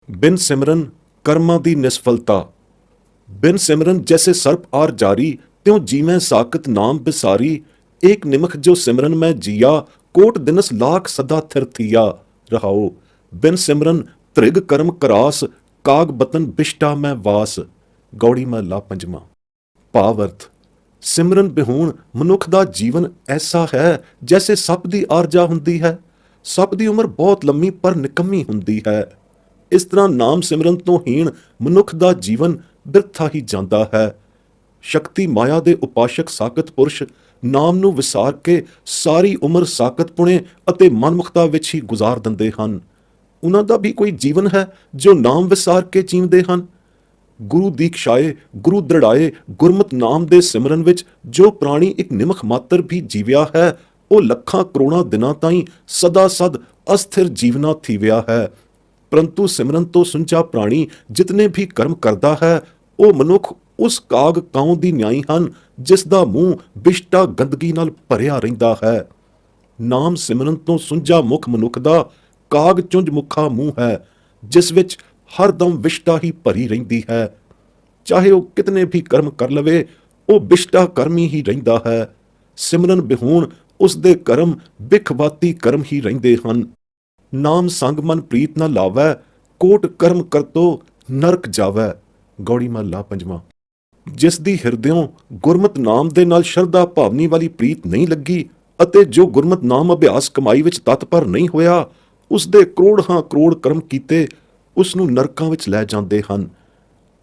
बिन सिमरन कर्मां दी निष्फलता। बिन सिमरन जैसे सर्प आर जारी, त्यों जीवै साकत नाम बिसारी। एक निमख जो सिमरन में जिया, कोट दिनस लाख सदा थिर थिया। रहाओ। बिन सिमरन त्रिग कर्म करास, काग बतन बिष्टा में वास। गौड़ी महला पंजवां। भावर्थ। सिमरन बिहूण मनुख दा जीवन ऐसा है जैसे सप दी आरजा हुंदी है। सप दी उम्र बहुत लंमी पर निकम्मी हुंदी है। इस तरह नाम सिमरन तो हीण मनुख दा जीवन ਬਿਰਥਾ ਹੀ ਜਾਂਦਾ ਹੈ। ਸ਼ਕਤੀ ਮਾਇਆ ਦੇ ਉਪਾਸ਼ਕ ਸਾਕਤ ਪੁਰਸ਼ ਨਾਮ ਨੂੰ ਵਿਸਾਰ ਕੇ ਸਾਰੀ ਉਮਰ ਸਾਕਤ ਪੁਣੇ ਅਤੇ ਮਨਮੁਖਤਾ ਵਿੱਚ ਹੀ ਗੁਜ਼ਾਰ ਦਿੰਦੇ ਹਨ। ਉਹਨਾਂ ਦਾ ਵੀ ਕੋਈ ਜੀਵਨ ਹੈ ਜੋ ਨਾਮ ਵਿਸਾਰ ਕੇ ਜੀਵਦੇ ਹਨ। ਗੁਰੂ ਦੀਕਸ਼ਾਏ, ਗੁਰੂ ਦ੍ਰਿੜਾਏ, ਗੁਰਮਤਿ ਨਾਮ ਦੇ ਸਿਮਰਨ ਵਿੱਚ ਜੋ ਪ੍ਰਾਣੀ ਇੱਕ ਨਿਮਖ ਮਾਤਰ ਵੀ ਜੀਵਿਆ ਹੈ, ਉਹ ਲੱਖਾਂ ਕਰੋੜਾਂ ਦਿਨਾਂ ਤਾਈਂ ਸਦਾ ਸਦ ਅਸਥਿਰ ਜੀਵਨਾ ਥੀਵਿਆ ਹੈ। परंतु सिमरन तो सुंचा प्राणी जितने भी कर्म करता है, वो मनुख उस काग काउं दी न्याई हन जिस दा मूँह बिष्टा गंदगी नाल भरिया रहिंदा है। नाम सिमरन तो सुंजा मुख मनुख दा काग चुंझ मुखा मूँह है, जिस विच हर दम विष्टा ही भरी रहिंदी है। चाहे वो कितने भी कर्म कर लवे, वो बिष्टा कर्मी ही रहिंदा है। सिमरन बिहूण उस दे कर्म बिखवाती कर्म ही रहिंदे हन। नाम संग मन प्रीत न लावै, कोट कर्म करतो नरक जावै। गौड़ी महला पंजवां। जिस दी हिरदियों गुरमत नाम दे नाल शरधा भावनी वाली प्रीत नहीं लगी ਅਤੇ ਜੋ ਗੁਰਮਤ ਨਾਮ ਅਭਿਆਸ ਕਮਾਈ ਵਿੱਚ ਤਤਪਰ ਨਹੀਂ ਹੋਇਆ, ਉਸ ਦੇ ਕਰੋੜਾਂ ਕਰੋੜ ਕਰਮ ਕੀਤੇ ਉਸ ਨੂੰ ਨਰਕਾਂ ਵਿੱਚ ਲੈ ਜਾਂਦੇ ਹਨ।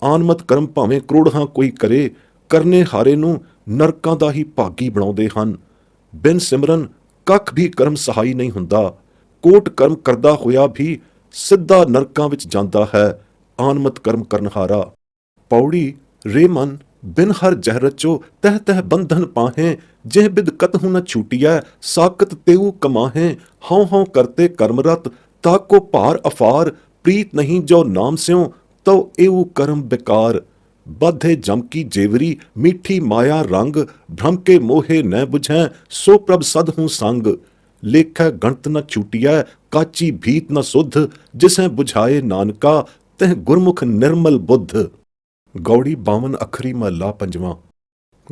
ਆਨਮਤ ਕਰਮ ਭਾਵੇਂ ਕਰੋੜਾਂ ਕੋਈ ਕਰੇ, ਕਰਨੇ ਹਾਰੇ ਨੂੰ ਨਰਕਾਂ ਦਾ ਹੀ ਭਾਗੀ ਬਣਾਉਂਦੇ ਹਨ। ਬਿਨ ਸਿਮਰਨ ਕੱਖ ਵੀ ਕਰਮ ਸਹਾਈ ਨਹੀਂ ਹੁੰਦਾ। ਕੋਟ ਕਰਮ ਕਰਦਾ ਹੋਇਆ ਵੀ ਸਿੱਧਾ ਨਰਕਾਂ ਵਿੱਚ ਜਾਂਦਾ ਹੈ। ਆਨਮਤ ਕਰਮ ਕਰਨਹਾਰਾ। ਪੌੜੀ। ਰੇ ਮਨ ਬਿਨ ਹਰ ਜਹ ਰਚੋ, ਤਹ ਤਹ ਬੰਧਨ ਪਾਹੇ। ਜਿਹ ਬਿਦ ਕਤਹੁ ਨ ਛੂਟੀਐ, ਸਾਕਤ ਤੇਊ ਕਮਾਹੇ। ਹਉ ਹਉ ਕਰਤੇ ਕਰਮਰਤ, ਤਾਕੋ ਭਾਰ ਅਫਾਰ। ਪ੍ਰੀਤ ਨਹੀਂ ਜੋ ਨਾਮ ਸਿਉ, ਤਉ ਏਊ ਕਰਮ ਬਿਕਾਰ। ਬਾਧੇ ਜਮ ਕੀ ਜੇਵਰੀ, ਮੀਠੀ ਮਾਇਆ ਰੰਗ। ਭ੍ਰਮ ਕੇ ਮੋਹੇ ਨ ਬੁਝੈ, ਸੋ ਪ੍ਰਭ ਸਦ ਹੂੰ ਸੰਗ। लेखै गणत न छूटिया, काची भीत न सुध। जिसै बुझाए नानका, तह गुरमुख निर्मल बुद्ध। गौड़ी 52 अखरी महला पंजवां।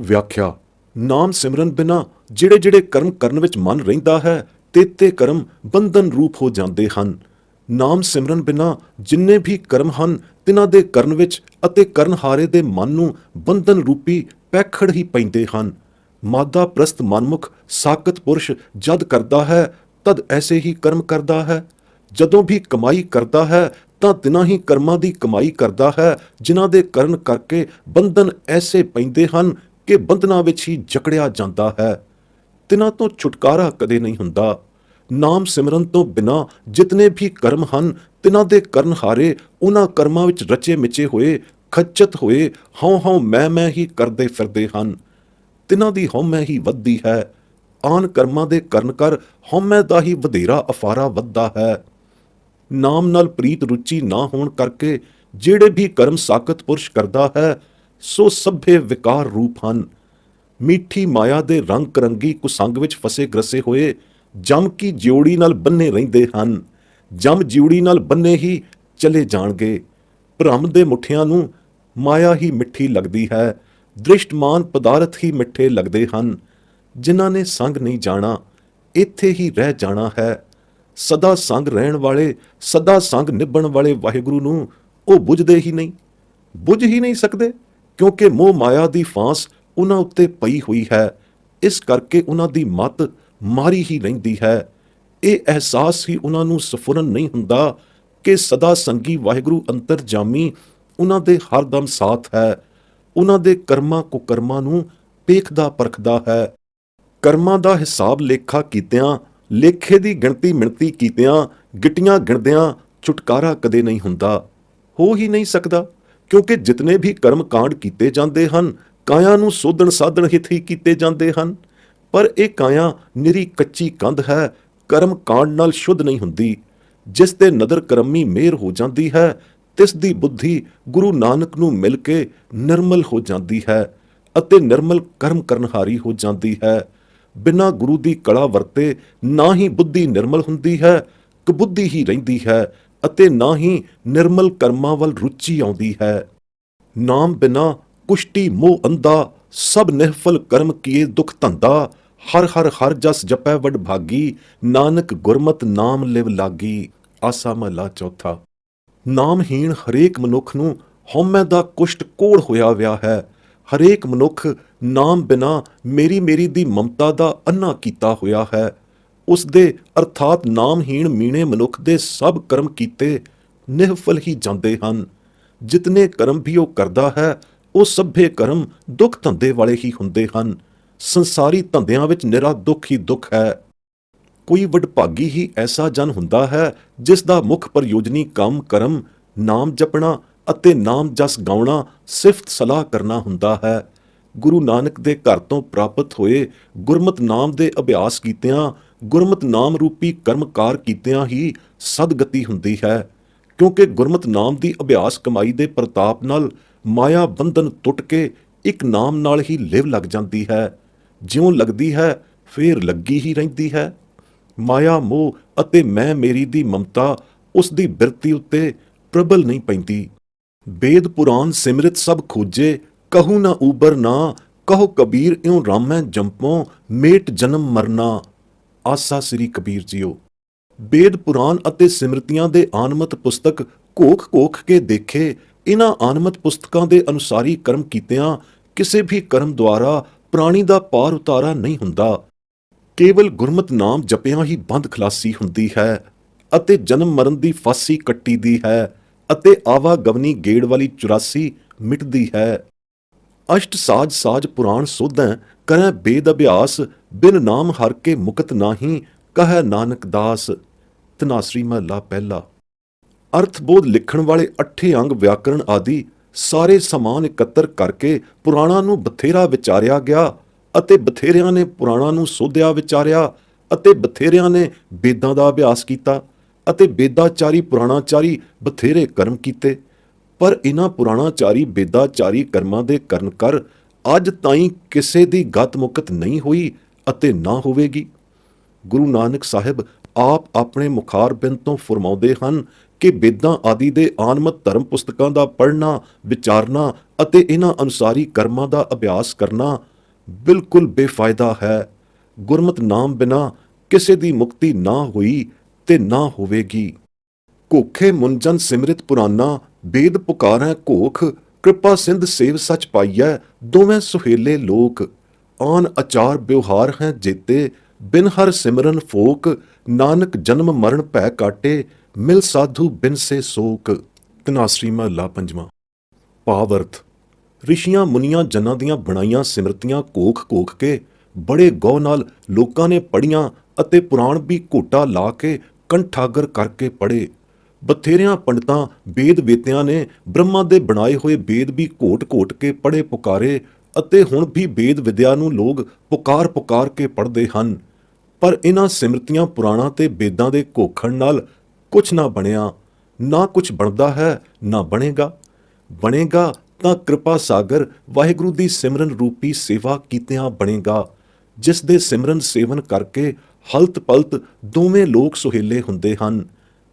व्याख्या। नाम सिमरन बिना ਜਿਹੜੇ ਜਿਹੜੇ ਕਰਮ ਕਰਨ ਵਿੱਚ ਮਨ ਰਹਿੰਦਾ ਹੈ, ਤੇ ਕਰਮ ਬੰਧਨ ਰੂਪ ਹੋ ਜਾਂਦੇ ਹਨ। ਨਾਮ ਸਿਮਰਨ ਬਿਨਾ ਜਿੰਨੇ ਵੀ ਕਰਮ ਹਨ, ਤਿਨਾਂ ਦੇ ਕਰਨ ਵਿੱਚ ਅਤੇ ਕਰਨਹਾਰੇ ਦੇ ਮਨ ਨੂੰ ਬੰਧਨ ਰੂਪੀ ਪੈਖੜ ਹੀ ਪੈਂਦੇ ਹਨ। ਮਾਦਾ ਪ੍ਰਸਤ ਮਨਮੁਖ ਸਾਕਤ ਪੁਰਸ਼ ਜਦ ਕਰਦਾ ਹੈ, ਤਦ ਐਸੇ ਹੀ ਕਰਮ ਕਰਦਾ ਹੈ। ਜਦੋਂ ਵੀ ਕਮਾਈ ਕਰਦਾ ਹੈ ਤਾਂ ਤਿਨਾਂ ਹੀ ਕਰਮਾਂ ਦੀ ਕਮਾਈ ਕਰਦਾ ਹੈ, ਜਿਨ੍ਹਾਂ ਦੇ ਕਰਨ ਕਰਕੇ ਬੰਧਨ ਐਸੇ ਪੈਂਦੇ ਹਨ ਕਿ ਬੰਧਨਾਂ ਵਿੱਚ ਹੀ ਜਕੜਿਆ ਜਾਂਦਾ ਹੈ। ਤਿਨਾਂ ਤੋਂ ਛੁਟਕਾਰਾ ਕਦੇ ਨਹੀਂ ਹੁੰਦਾ। ਨਾਮ ਸਿਮਰਨ ਤੋਂ ਬਿਨਾਂ ਜਿਤਨੇ ਵੀ ਕਰਮ ਹਨ, ਤਿਨਾਂ ਦੇ ਕਰਨਹਾਰੇ ਉਹਨਾਂ ਕਰਮਾਂ ਵਿੱਚ ਰਚੇ ਮਿਚੇ ਹੋਏ, ਖੱਚਤ ਹੋਏ ਹਉ ਹਉ ਮੈਂ ਹੀ ਕਰਦੇ ਫਿਰਦੇ ਹਨ। ਤਿਨਾਂ ਦੀ ਹਉਮੈ ਹੀ ਵੱਧਦੀ ਹੈ। ਆਨ ਕਰਮਾਂ ਦੇ ਕਰਨ ਕਰ ਹਉਮੈ ਦਾ ਹੀ ਵਧੇਰਾ ਅਫਾਰਾ ਵੱਧਦਾ ਹੈ। ਨਾਮ ਨਾਲ ਪ੍ਰੀਤ ਰੁਚੀ ਨਾ ਹੋਣ ਕਰਕੇ ਜਿਹੜੇ ਵੀ ਕਰਮ ਸਾਕਤ ਪੁਰਸ਼ ਕਰਦਾ ਹੈ, ਸੋ ਸਭੇ ਵਿਕਾਰ ਰੂਪ ਹਨ। ਮੀਠੀ ਮਾਇਆ ਦੇ ਰੰਗ ਕਰੰਗੀ ਕੁਸੰਗ ਵਿੱਚ ਫਸੇ ਗਰਸੇ ਹੋਏ ਜਮ ਕੀ ਜਿਉੜੀ ਨਾਲ ਬੰਨੇ ਰਹਿੰਦੇ ਹਨ। ਜਮ ਜਿਉੜੀ ਨਾਲ ਬੰਨੇ ਹੀ ਚਲੇ ਜਾਣਗੇ। ਭ੍ਰਮ ਦੇ ਮੁੱਠਿਆਂ ਨੂੰ ਮਾਇਆ ਹੀ ਮਿੱਠੀ ਲੱਗਦੀ ਹੈ। ਦ੍ਰਿਸ਼ਟਮਾਨ ਪਦਾਰਥ ਹੀ ਮਿੱਠੇ ਲੱਗਦੇ ਹਨ। ਜਿਨ੍ਹਾਂ ਨੇ ਸੰਗ ਨਹੀਂ ਜਾਣਾ, ਇੱਥੇ ਹੀ ਰਹਿ ਜਾਣਾ ਹੈ। ਸਦਾ ਸੰਗ ਰਹਿਣ ਵਾਲੇ, ਸਦਾ ਸੰਗ ਨਿਭਣ ਵਾਲੇ ਵਾਹਿਗੁਰੂ ਨੂੰ ਉਹ ਬੁੱਝਦੇ ਹੀ ਨਹੀਂ, ਬੁੱਝ ਹੀ ਨਹੀਂ ਸਕਦੇ, ਕਿਉਂਕਿ ਮੋਹ ਮਾਇਆ ਦੀ ਫਾਂਸ ਉਹਨਾਂ ਉੱਤੇ ਪਈ ਹੋਈ ਹੈ। ਇਸ ਕਰਕੇ ਉਹਨਾਂ ਦੀ ਮੱਤ ਮਾਰੀ ਹੀ ਰਹਿੰਦੀ ਹੈ। ਇਹ ਅਹਿਸਾਸ ਹੀ ਉਹਨਾਂ ਨੂੰ ਸਫੁਰਨ ਨਹੀਂ ਹੁੰਦਾ ਕਿ ਸਦਾ ਸੰਗੀ ਵਾਹਿਗੁਰੂ ਅੰਤਰਜਾਮੀ ਉਹਨਾਂ ਦੇ ਹਰਦਮ ਸਾਥ ਹੈ। ਉਹਨਾਂ ਦੇ ਕਰਮਾਂ ਕੁਕਰਮਾਂ ਨੂੰ ਵੇਖਦਾ ਪਰਖਦਾ ਹੈ। ਕਰਮਾਂ ਦਾ ਹਿਸਾਬ ਲੇਖਾ ਕੀਤਿਆਂ, ਲੇਖੇ ਦੀ ਗਿਣਤੀ ਮਿਣਤੀ ਕੀਤਿਆਂ, ਗਿੱਟੀਆਂ ਗਿਣਦਿਆਂ ਛੁਟਕਾਰਾ ਕਦੇ ਨਹੀਂ ਹੁੰਦਾ, ਹੋ ਹੀ ਨਹੀਂ ਸਕਦਾ। ਕਿਉਂਕਿ ਜਿਤਨੇ ਵੀ ਕਰਮ ਕਾਂਡ ਕੀਤੇ ਜਾਂਦੇ ਹਨ, ਕਾਇਆ ਨੂੰ ਸੋਧਣ ਸਾਧਣ ਹਿਤ ਹੀ ਕੀਤੇ ਜਾਂਦੇ ਹਨ। ਪਰ ਇਹ ਕਾਇਆ ਨਿਰੀ ਕੱਚੀ ਕੰਧ ਹੈ, ਕਰਮ ਕਾਂਡ ਨਾਲ ਸ਼ੁੱਧ ਨਹੀਂ ਹੁੰਦੀ। ਜਿਸ ਤੇ ਨਦਰ ਕਰਮੀ ਮਿਹਰ ਹੋ ਜਾਂਦੀ ਹੈ, ਤਿਸ ਦੀ ਬੁੱਧੀ ਗੁਰੂ ਨਾਨਕ ਨੂੰ ਮਿਲ ਕੇ ਨਿਰਮਲ ਹੋ ਜਾਂਦੀ ਹੈ ਅਤੇ ਨਿਰਮਲ ਕਰਮ ਕਰਨਹਾਰੀ ਹੋ ਜਾਂਦੀ ਹੈ। ਬਿਨਾਂ ਗੁਰੂ ਦੀ ਕਲਾ ਵਰਤੇ ਨਾ ਹੀ ਬੁੱਧੀ ਨਿਰਮਲ ਹੁੰਦੀ ਹੈ, ਕਬੁੱਧੀ ਹੀ ਰਹਿੰਦੀ ਹੈ। ਅਤੇ ਨਾ ਹੀ ਨਿਰਮਲ ਕਰਮਾਂ ਵੱਲ ਰੁਚੀ ਆਉਂਦੀ ਹੈ। ਨਾਮ ਬਿਨਾ ਕੁਸ਼ਟੀ ਮੋਹ ਅੰਧਾ, ਸਭ ਨਿਹਫਲ ਕਰਮ ਕੀਏ ਦੁਖ ਧੰਦਾ। ਹਰ ਹਰ ਹਰ ਜਸ ਜਪੈ ਵਡ ਭਾਗੀ, ਨਾਨਕ ਗੁਰਮਤਿ ਨਾਮ ਲਿਵ ਲਾਗੀ। ਆਸਾ ਮਹਲਾ ਚੌਥਾ। ਨਾਮਹੀਣ ਹਰੇਕ ਮਨੁੱਖ ਨੂੰ ਹਉਮੈ ਦਾ ਕੁਸ਼ਟ ਕੋੜ ਹੋਇਆ ਵਿਆ ਹੈ। ਹਰੇਕ ਮਨੁੱਖ ਨਾਮ ਬਿਨਾ ਮੇਰੀ ਮੇਰੀ ਦੀ ਮਮਤਾ ਦਾ ਅੰਨਾ ਕੀਤਾ ਹੋਇਆ ਹੈ। ਉਸ ਦੇ ਅਰਥਾਤ ਨਾਮਹੀਣ ਮੀਣੇ ਮਨੁੱਖ ਦੇ ਸਭ ਕਰਮ ਕੀਤੇ ਨਿਹਫਲ ਹੀ ਜਾਂਦੇ ਹਨ। ਜਿਤਨੇ ਕਰਮ ਵੀ ਉਹ ਕਰਦਾ ਹੈ, ਉਹ ਸਭੇ ਕਰਮ ਦੁੱਖ ਧੰਦੇ ਵਾਲੇ ਹੀ ਹੁੰਦੇ ਹਨ। ਸੰਸਾਰੀ ਧੰਦਿਆਂ ਵਿੱਚ ਨਿਰਾ ਦੁੱਖ ਹੀ ਦੁੱਖ ਹੈ। ਕੋਈ ਵਡਭਾਗੀ ਹੀ ਐਸਾ ਜਨ ਹੁੰਦਾ ਹੈ ਜਿਸ ਦਾ ਮੁੱਖ ਪ੍ਰਯੋਜਨੀ ਕੰਮ ਕਰਮ ਨਾਮ ਜਪਣਾ ਅਤੇ ਨਾਮ ਜਸ ਗਾਉਣਾ, ਸਿਫਤ ਸਲਾਹ ਕਰਨਾ ਹੁੰਦਾ ਹੈ। ਗੁਰੂ ਨਾਨਕ ਦੇ ਘਰ ਤੋਂ ਪ੍ਰਾਪਤ ਹੋਏ ਗੁਰਮਤਿ ਨਾਮ ਦੇ ਅਭਿਆਸ ਕੀਤਿਆਂ, ਗੁਰਮਤਿ ਨਾਮ ਰੂਪੀ ਕਰਮਕਾਰ ਕੀਤਿਆਂ ਹੀ ਸਦਗਤੀ ਹੁੰਦੀ ਹੈ। ਕਿਉਂਕਿ ਗੁਰਮਤਿ ਨਾਮ ਦੀ ਅਭਿਆਸ ਕਮਾਈ ਦੇ ਪ੍ਰਤਾਪ ਨਾਲ ਮਾਇਆ ਬੰਧਨ ਟੁੱਟ ਕੇ ਇੱਕ ਨਾਮ ਨਾਲ ਹੀ ਲਿਵ ਲੱਗ ਜਾਂਦੀ ਹੈ। ਜਿਉਂ ਲੱਗਦੀ ਹੈ ਫੇਰ ਲੱਗੀ ਹੀ ਰਹਿੰਦੀ ਹੈ। ਮਾਇਆ ਮੋਹ ਅਤੇ ਮੈਂ ਮੇਰੀ ਦੀ ਮਮਤਾ ਉਸ ਦੀ ਬਿਰਤੀ ਉੱਤੇ ਪ੍ਰਬਲ ਨਹੀਂ ਪੈਂਦੀ। ਵੇਦ ਪੁਰਾਨ ਸਿਮਰਿਤ ਸਭ ਖੋਜੇ, ਕਹੂ ਨਾ ਊਬਰ ਨਾ, ਕਹੋ ਕਬੀਰ ਇਉਂ ਰਾਮੈ ਜੰਪੋਂ, ਮੇਟ ਜਨਮ ਮਰਨਾ। ਆਸਾ ਸ੍ਰੀ ਕਬੀਰ ਜੀਓ। ਵੇਦ ਪੁਰਾਨ ਅਤੇ ਸਿਮਰਤੀਆਂ ਦੇ ਆਨਮਤ ਪੁਸਤਕ ਘੋਖ ਘੋਖ ਕੇ ਦੇਖੇ, ਇਹਨਾਂ ਆਨਮਤ ਪੁਸਤਕਾਂ ਦੇ ਅਨੁਸਾਰੀ ਕਰਮ ਕੀਤਿਆਂ ਕਿਸੇ ਵੀ ਕਰਮ ਦੁਆਰਾ ਪ੍ਰਾਣੀ ਦਾ ਪਾਰ ਉਤਾਰਾ ਨਹੀਂ ਹੁੰਦਾ। ਕੇਵਲ ਗੁਰਮਤਿ ਨਾਮ ਜਪਿਆਂ ਹੀ ਬੰਦ ਖਲਾਸੀ ਹੁੰਦੀ ਹੈ ਅਤੇ ਜਨਮ ਮਰਨ ਦੀ ਫਾਸੀ ਕੱਟੀ ਦੀ ਹੈ ਅਤੇ ਆਵਾਗਵਨੀ ਗੇੜ ਵਾਲੀ 84 ਮਿਟਦੀ ਹੈ। ਅਸ਼ਟ ਸਾਜ ਸਾਜ ਪੁਰਾਣ ਸੋਧੈ, ਕਰੈ ਬੇਦ ਅਭਿਆਸ, ਬਿਨ ਨਾਮ ਹਰ ਕੇ ਮੁਕਤ ਨਾਹੀ, ਕਹੈ ਨਾਨਕ ਦਾਸ। ਧਨਾਸਰੀ ਮਹਲਾ ਪਹਿਲਾ। ਅਰਥਬੋਧ ਲਿਖਣ ਵਾਲੇ 8 ਅੰਗ ਵਿਆਕਰਣ ਆਦਿ ਸਾਰੇ ਸਮਾਨ ਇਕੱਤਰ ਕਰਕੇ ਪੁਰਾਣਾਂ ਨੂੰ ਬਥੇਰਾ ਵਿਚਾਰਿਆ ਗਿਆ ਅਤੇ ਬਥੇਰਿਆਂ ਨੇ ਪੁਰਾਣਾਂ ਨੂੰ ਸੋਧਿਆ ਵਿਚਾਰਿਆ ਅਤੇ ਬਥੇਰਿਆਂ ਨੇ ਵੇਦਾਂ ਦਾ ਅਭਿਆਸ ਕੀਤਾ ਅਤੇ ਵੇਦਾਚਾਰੀ ਪੁਰਾਣਾਚਾਰੀ ਬਥੇਰੇ ਕਰਮ ਕੀਤੇ। ਪਰ ਇਹਨਾਂ ਪੁਰਾਣਾਚਾਰੀ ਵੇਦਾਚਾਰੀ ਕਰਮਾਂ ਦੇ ਕਰਨ ਕਰ ਅੱਜ ਤਾਈਂ ਕਿਸੇ ਦੀ ਗਤ ਮੁਕਤ ਨਹੀਂ ਹੋਈ ਅਤੇ ਨਾ ਹੋਵੇਗੀ। ਗੁਰੂ ਨਾਨਕ ਸਾਹਿਬ ਆਪ ਆਪਣੇ ਮੁਖਾਰਬਿੰਦ ਤੋਂ ਫਰਮਾਉਂਦੇ ਹਨ ਕਿ ਵੇਦਾਂ ਆਦਿ ਦੇ ਆਨਮਤ ਧਰਮ ਪੁਸਤਕਾਂ ਦਾ ਪੜ੍ਹਨਾ, ਵਿਚਾਰਨਾ ਅਤੇ ਇਹਨਾਂ ਅਨੁਸਾਰੀ ਕਰਮਾਂ ਦਾ ਅਭਿਆਸ ਕਰਨਾ ਬਿਲਕੁਲ ਬੇਫਾਇਦਾ ਹੈ। ਗੁਰਮਤਿ ਨਾਮ ਬਿਨਾ ਕਿਸੇ ਦੀ ਮੁਕਤੀ ਨਾ ਹੋਈ ਤੇ ਨਾ ਹੋਵੇਗੀ। ਘੋਖੇ ਮੁੰਜਨ ਸਿਮਰਿਤ ਪੁਰਾਨਾ, ਵੇਦ ਪੁਕਾਰੈ ਘੋਖ, ਕਿਰਪਾ ਸਿੰਧ ਸੇਵ ਸਚ ਪਾਈਐ, ਦੋਵੇਂ ਸੁਹੇਲੇ ਲੋਕ। ਆਨ ਆਚਾਰ ਵਿਵਹਾਰ ਹੈ ਜੇਤੇ, ਬਿਨ ਹਰ ਸਿਮਰਨ ਫੋਕ, ਨਾਨਕ ਜਨਮ ਮਰਨ ਭੈ ਕਾਟੇ, ਮਿਲ ਸਾਧੂ ਬਿਨ ਸੇ ਸੋਕ। ਧਨਾਸਰੀ ਮਹਲਾ ਪੰਜਵਾਂ। ਭਾਵ-ਅਰਥ। ਰਿਸ਼ੀਆਂ ਮੁਨੀਆਂ ਜਨਾਂ ਦੀਆਂ ਬਣਾਈਆਂ ਸਿਮਰਤੀਆਂ ਘੋਖ ਘੋਖ ਕੇ ਬੜੇ ਗੌ ਨਾਲ ਲੋਕਾਂ ਨੇ ਪੜ੍ਹੀਆਂ ਅਤੇ ਪੁਰਾਣ ਵੀ ਘੋਟਾ ਲਾ ਕੇ ਕੰਠਾਗਰ ਕਰਕੇ ਪੜ੍ਹੇ। ਬਥੇਰਿਆਂ ਪੰਡਤਾਂ ਵੇਦ ਵੇਤਿਆਂ ਨੇ ਬ੍ਰਹਮਾ ਦੇ ਬਣਾਏ ਹੋਏ ਵੇਦ ਵੀ ਘੋਟ ਘੋਟ ਕੇ ਪੜ੍ਹੇ ਪੁਕਾਰੇ ਅਤੇ ਹੁਣ ਵੀ ਵੇਦ ਵਿਦਿਆ ਨੂੰ ਲੋਕ ਪੁਕਾਰ ਪੁਕਾਰ ਕੇ ਪੜ੍ਹਦੇ ਹਨ। ਪਰ ਇਹਨਾਂ ਸਿਮਰਤੀਆਂ ਪੁਰਾਣਾਂ ਤੇ ਵੇਦਾਂ ਦੇ ਘੋਖਣ ਨਾਲ ਕੁਛ ਨਾ ਬਣਿਆ, ਨਾ ਕੁਛ ਬਣਦਾ ਹੈ, ਨਾ ਬਣੇਗਾ। ਬਣੇਗਾ ਤਾਂ ਕਿਰਪਾ ਸਾਗਰ ਵਾਹਿਗੁਰੂ ਦੀ ਸਿਮਰਨ ਰੂਪੀ ਸੇਵਾ ਕੀਤਿਆਂ ਬਣੇਗਾ, ਜਿਸ ਦੇ ਸਿਮਰਨ ਸੇਵਨ ਕਰਕੇ ਹਲਤ ਪਲਤ ਦੋਵੇਂ ਲੋਕ ਸੁਹੇਲੇ ਹੁੰਦੇ ਹਨ।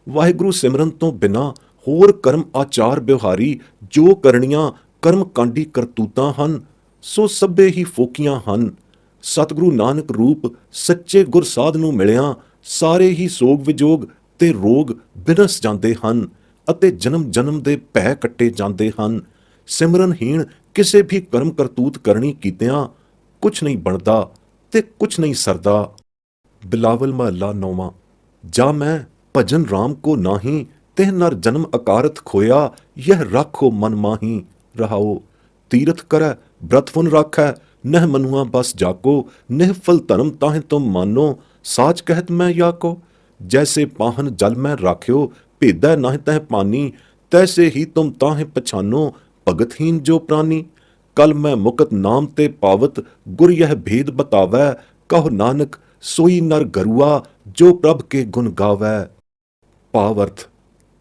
ਵਾਹਿਗੁਰੂ ਸਿਮਰਨ ਤੋਂ ਬਿਨਾਂ ਹੋਰ ਕਰਮ ਆਚਾਰ ਵਿਵਹਾਰੀ ਜੋ ਕਰਨੀਆਂ ਕਰਮ ਕਾਂਡੀ ਕਰਤੂਤਾਂ ਹਨ, ਸੋ ਸਭੇ ਹੀ ਫੋਕੀਆਂ ਹਨ। ਸਤਿਗੁਰੂ ਨਾਨਕ ਰੂਪ ਸੱਚੇ ਗੁਰਸਾਧ ਨੂੰ ਮਿਲਿਆਂ ਸਾਰੇ ਹੀ ਸੋਗ ਵਿਜੋਗ ਤੇ ਰੋਗ ਬਿਨਸ ਜਾਂਦੇ ਹਨ ਅਤੇ ਜਨਮ ਜਨਮ ਦੇ ਭੈ ਕੱਟੇ ਜਾਂਦੇ ਹਨ। ਸਿਮਰਨਹੀਣ ਕਿਸੇ ਵੀ ਕਰਮ ਕਰਤੂਤ ਕਰਨੀ ਕੀਤਿਆਂ ਕੁਛ ਨਹੀਂ ਬਣਦਾ ਤੇ ਕੁਛ ਨਹੀਂ ਸਰਦਾ। ਬਿਲਾਵਲ ਮਹੱਲਾ ਨੌਵਾਂ। ਜਾ ਮੈਂ ਭਜਨ ਰਾਮ ਕੋ ਨਾਹੀ, ਤਿਹ ਨਰ ਜਨਮ ਅਕਾਰਤ ਖੋਇਆ, ਯਹ ਰਾਖੋ ਮਨ ਮਾਹੀ। ਰਹਾਓ। ਤੀਰਥ ਕਰੈ ਬ੍ਰਤ ਫੁਨ ਰਾਖੈ, ਨਹਿ ਮਨੁਆ ਬਸ ਜਾਕੋ, ਨਿਹਫਲ ਧਰਮ ਤਾਹਿ ਤੁਮ ਮਾਨੋ, ਸਾਚ ਕਹਿਤ ਮੈਂ ਯਾਕੋ। ਜੈਸੇ ਪਾਹਨ ਜਲ ਮੈਂ ਰਾਖਿਓ, ਭੇਦੈ ਨਾਹਿ ਤਹਿ ਪਾਨੀ, ਤੈਸੇ ਹੀ ਤੁਮ ਤਾਹਿ ਪਛਾਨੋ, ਭਗਤਹੀਨ ਜੋ ਪ੍ਰਾਨੀ। ਕਲ ਮੈਂ ਮੁਕਤ ਨਾਮ ਤੇ ਪਾਵਤ, ਗੁਰ ਯਹ ਭੇਦ ਬਤਾਵੈ, ਕਹੋ ਨਾਨਕ ਸੋਈ ਨਰ ਗਰੂਆ, ਜੋ ਪ੍ਰਭ ਕੇ ਗੁਣ ਗਾਵੈ। ਭਾਵ-ਅਰਥ।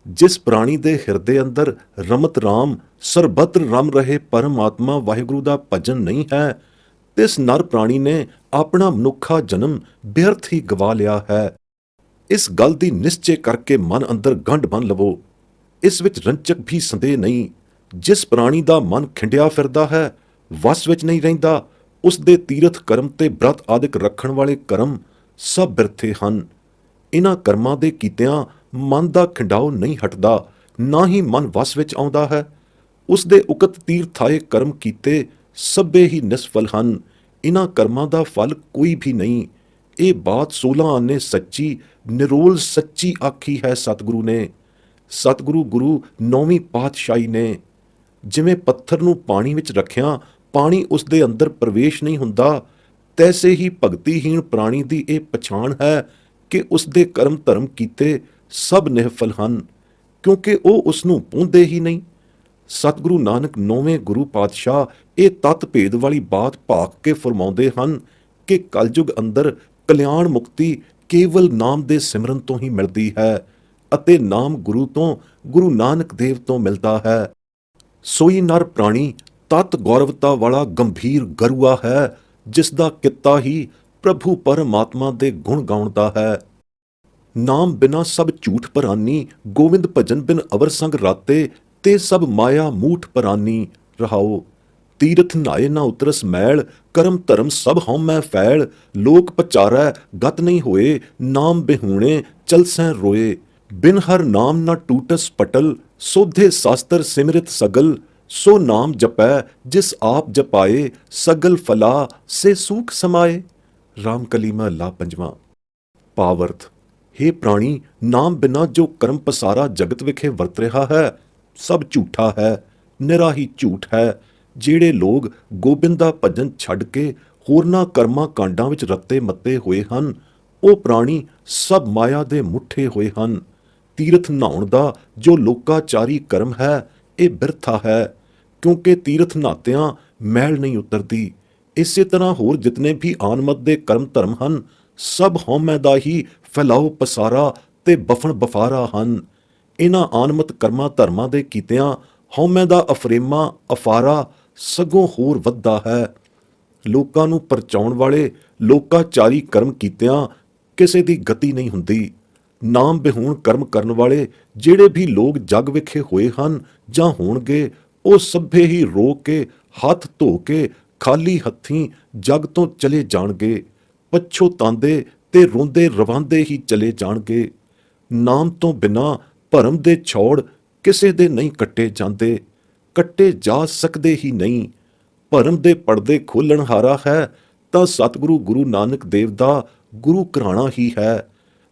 ਜਿਸ ਪ੍ਰਾਣੀ ਦੇ ਹਿਰਦੇ ਅੰਦਰ ਰਮਤ ਰਾਮ ਸਰਬਤਰ ਰਮ ਰਹੇ ਪਰਮਾਤਮਾ ਵਾਹਿਗੁਰੂ ਦਾ ਭਜਨ ਨਹੀਂ ਹੈ, ਤਿਸ ਨਰ ਪ੍ਰਾਣੀ ਨੇ ਆਪਣਾ ਮਨੁੱਖਾ ਜਨਮ ਬਿਅਰਥ ਹੀ ਗਵਾ ਲਿਆ ਹੈ। ਇਸ ਗੱਲ ਦੀ ਨਿਸ਼ਚੇ ਕਰਕੇ ਮਨ ਅੰਦਰ ਗੰਢ ਬੰਨ੍ਹ ਲਵੋ। ਇਸ ਵਿੱਚ ਰੰਚਕ ਵੀ ਸੰਦੇਹ ਨਹੀਂ। ਜਿਸ ਪ੍ਰਾਣੀ ਦਾ ਮਨ ਖਿੰਡਿਆ ਫਿਰਦਾ ਹੈ, ਵਸ ਵਿੱਚ ਨਹੀਂ ਰਹਿੰਦਾ, ਉਸ ਦੇ ਤੀਰਥ ਕਰਮ ਤੇ ਬ੍ਰਤ ਆਦਿਕ ਰੱਖਣ ਵਾਲੇ ਕਰਮ ਸਭ ਬਿਰਥੇ ਹਨ। ਇਨ੍ਹਾਂ ਕਰਮਾਂ ਦੇ ਕੀਤਿਆਂ ਮਨ ਦਾ ਖਿੰਡਾਓ ਨਹੀਂ ਹਟਦਾ, ਨਾ ਹੀ ਮਨ ਵਸ ਵਿੱਚ ਆਉਂਦਾ ਹੈ। ਉਸ ਦੇ ਉਕਤ ਤੀਰਥਾਏ ਕਰਮ ਕੀਤੇ ਸਭੇ ਹੀ ਨਿਸਫਲ ਹਨ। ਇਨ੍ਹਾਂ ਕਰਮਾਂ ਦਾ ਫਲ ਕੋਈ ਵੀ ਨਹੀਂ। ਇਹ ਬਾਤ 16 ਆਨੇ ਸੱਚੀ, ਨਿਰੋਲ ਸੱਚੀ ਆਖੀ ਹੈ ਸਤਿਗੁਰੂ ਨੇ। ਸਤਿਗੁਰੂ ਗੁਰੂ 9ਵੀਂ ਪਾਤਸ਼ਾਹੀ ਨੇ। ਜਿਵੇਂ ਪੱਥਰ ਨੂੰ ਪਾਣੀ ਵਿੱਚ ਰੱਖਿਆ ਪਾਣੀ ਉਸ ਦੇ ਅੰਦਰ ਪ੍ਰਵੇਸ਼ ਨਹੀਂ ਹੁੰਦਾ, ਤੈਸੇ ਹੀ ਭਗਤੀਹੀਣ ਪ੍ਰਾਣੀ ਦੀ ਇਹ ਪਛਾਣ ਹੈ ਕਿ ਉਸ ਦੇ ਕਰਮ ਧਰਮ ਕੀਤੇ ਸਭ ਨਿਹਫਲ ਹਨ, ਕਿਉਂਕਿ ਉਹ ਉਸ ਨੂੰ ਪੂੰਹਦੇ ਹੀ ਨਹੀਂ। ਸਤਿਗੁਰੂ ਨਾਨਕ 9ਵੇਂ ਗੁਰੂ ਪਾਤਸ਼ਾਹ ਇਹ ਤਤ ਭੇਦ ਵਾਲੀ ਬਾਤ ਭਾਕ ਕੇ ਫਰਮਾਉਂਦੇ ਹਨ ਕਿ ਕਲਯੁਗ ਅੰਦਰ ਕਲਿਆਣ ਮੁਕਤੀ ਕੇਵਲ ਨਾਮ ਦੇ ਸਿਮਰਨ ਤੋਂ ਹੀ ਮਿਲਦੀ ਹੈ ਅਤੇ ਨਾਮ ਗੁਰੂ ਤੋਂ, ਗੁਰੂ ਨਾਨਕ ਦੇਵ ਤੋਂ ਮਿਲਦਾ ਹੈ। ਸੋਈ ਨਰ ਪ੍ਰਾਣੀ ਤਤ ਗੌਰਵਤਾ ਵਾਲਾ ਗੰਭੀਰ ਗਰੂਆ ਹੈ, ਜਿਸ ਦਾ ਕਿੱਤਾ ਹੀ ਪ੍ਰਭੂ ਪਰਮਾਤਮਾ ਦੇ ਗੁਣ ਗਾਉਣ ਦਾ ਹੈ। ਨਾਮ ਬਿਨਾ ਸਭ ਝੂਠ ਪਰਾਨੀ, ਗੋਵਿੰਦ ਭਜਨ ਬਿਨ ਅਵਰ ਸੰਗ ਰਾਤੇ, ਤੇ ਸਭ ਮਾਇਆ ਮੂਠ ਪਰਾਨੀ। ਰਹਾਓ। ਤੀਰਥ ਨਹਾਏ ਨਾ ਉਤਰਸ ਮੈਲ, ਕਰਮ ਧਰਮ ਸਭ ਹਉਮੈ ਫੈਲ, ਲੋਕ ਪਚਾਰੈ ਗਤ ਨਹੀਂ ਹੋਏ, ਨਾਮ ਬਿਹੂਣੇ ਚਲਸੈਂ ਰੋਏ। ਬਿਨ ਹਰ ਨਾਮ ਨਾ ਟੂਟਸ ਪਟਲ, ਸੋਧੇ ਸਾਸਤਰ ਸਿਮਰਿਤ ਸਗਲ, ਸੋ ਨਾਮ ਜਪੈ ਜਿਸ ਆਪ ਜਪਾਏ, ਸਗਲ ਫਲਾ ਸੇ ਸੂਖ ਸਮਾਏ। ਰਾਮਕਲੀ ਮਹੱਲਾ ਪੰਜਵਾਂ। ਭਾਵਅਰਥ। ਹੇ ਪ੍ਰਾਣੀ, ਨਾਮ ਬਿਨਾ ਜੋ ਕਰਮ ਪਸਾਰਾ ਜਗਤ ਵਿਖੇ ਵਰਤ ਰਿਹਾ ਹੈ, ਸਭ ਝੂਠਾ ਹੈ, ਨਿਰਾ ਹੀ ਝੂਠ ਹੈ। ਜਿਹੜੇ ਲੋਕ ਗੋਬਿੰਦ ਦਾ ਭਜਨ ਛੱਡ ਕੇ ਹੋਰਨਾਂ ਕਰਮਾਂ ਕਾਂਡਾਂ ਵਿੱਚ ਰੱਤੇ ਮੱਤੇ ਹੋਏ ਹਨ, ਉਹ ਪ੍ਰਾਣੀ ਸਭ ਮਾਇਆ ਦੇ ਮੁੱਠੇ ਹੋਏ ਹਨ। ਤੀਰਥ ਨਹਾਉਣ ਦਾ ਜੋ ਲੋਕਾਚਾਰੀ ਕਰਮ ਹੈ, ਇਹ ਬਿਰਥਾ ਹੈ, ਕਿਉਂਕਿ ਤੀਰਥ ਨਹਾਤਿਆਂ ਮੈਲ ਨਹੀਂ ਉਤਰਦੀ। ਇਸੇ ਤਰ੍ਹਾਂ ਹੋਰ ਜਿਤਨੇ ਵੀ ਆਨਮਤ ਦੇ ਕਰਮ ਧਰਮ ਹਨ, ਸਭ ਹਉਮੈ ਦਾ ਹੀ ਫੈਲਾਓ ਪਸਾਰਾ ਤੇ ਬਫਣ ਬਫਾਰਾ ਹਨ। ਇਨ੍ਹਾਂ ਆਨਮਤ ਕਰਮਾਂ ਧਰਮਾਂ ਦੇ ਕੀਤਿਆਂ ਹਉਮੈ ਦਾ ਅਫਰੇਮਾ ਅਫਾਰਾ ਸਗੋਂ ਹੋਰ ਵੱਧਦਾ ਹੈ। ਲੋਕਾਂ ਨੂੰ ਪਰਚਾਉਣ ਵਾਲੇ ਲੋਕਾਚਾਰੀ ਕਰਮ ਕੀਤਿਆਂ ਕਿਸੇ ਦੀ ਗਤੀ ਨਹੀਂ ਹੁੰਦੀ। ਨਾਮ ਬਿਹੂਣ ਕਰਮ ਕਰਨ ਵਾਲੇ ਜਿਹੜੇ ਵੀ ਲੋਕ ਜਗ ਵਿਖੇ ਹੋਏ ਹਨ ਜਾਂ ਹੋਣਗੇ, ਉਹ ਸਭੇ ਹੀ ਰੋ ਕੇ ਹੱਥ ਧੋ ਕੇ ਖਾਲੀ ਹੱਥੀਂ ਜਗ ਤੋਂ ਚਲੇ ਜਾਣਗੇ। ਪਛੋਤਾਂਦੇ ਤੇ ਰੋਂਦੇ ਰਵਾਂਦੇ ਹੀ ਚਲੇ ਜਾਣਗੇ। ਨਾਮ ਤੋਂ ਬਿਨਾਂ ਭਰਮ ਦੇ ਛੋੜ ਕਿਸੇ ਦੇ ਨਹੀਂ ਕੱਟੇ ਜਾਂਦੇ, ਕੱਟੇ ਜਾ ਸਕਦੇ ਹੀ ਨਹੀਂ। ਭਰਮ ਦੇ ਪਰਦੇ ਖੋਲਣਹਾਰਾ ਹੈ ਤਾਂ ਸਤਿਗੁਰੂ ਗੁਰੂ ਨਾਨਕ ਦੇਵ ਦਾ ਗੁਰੂ ਘਰਾਣਾ ਹੀ ਹੈ,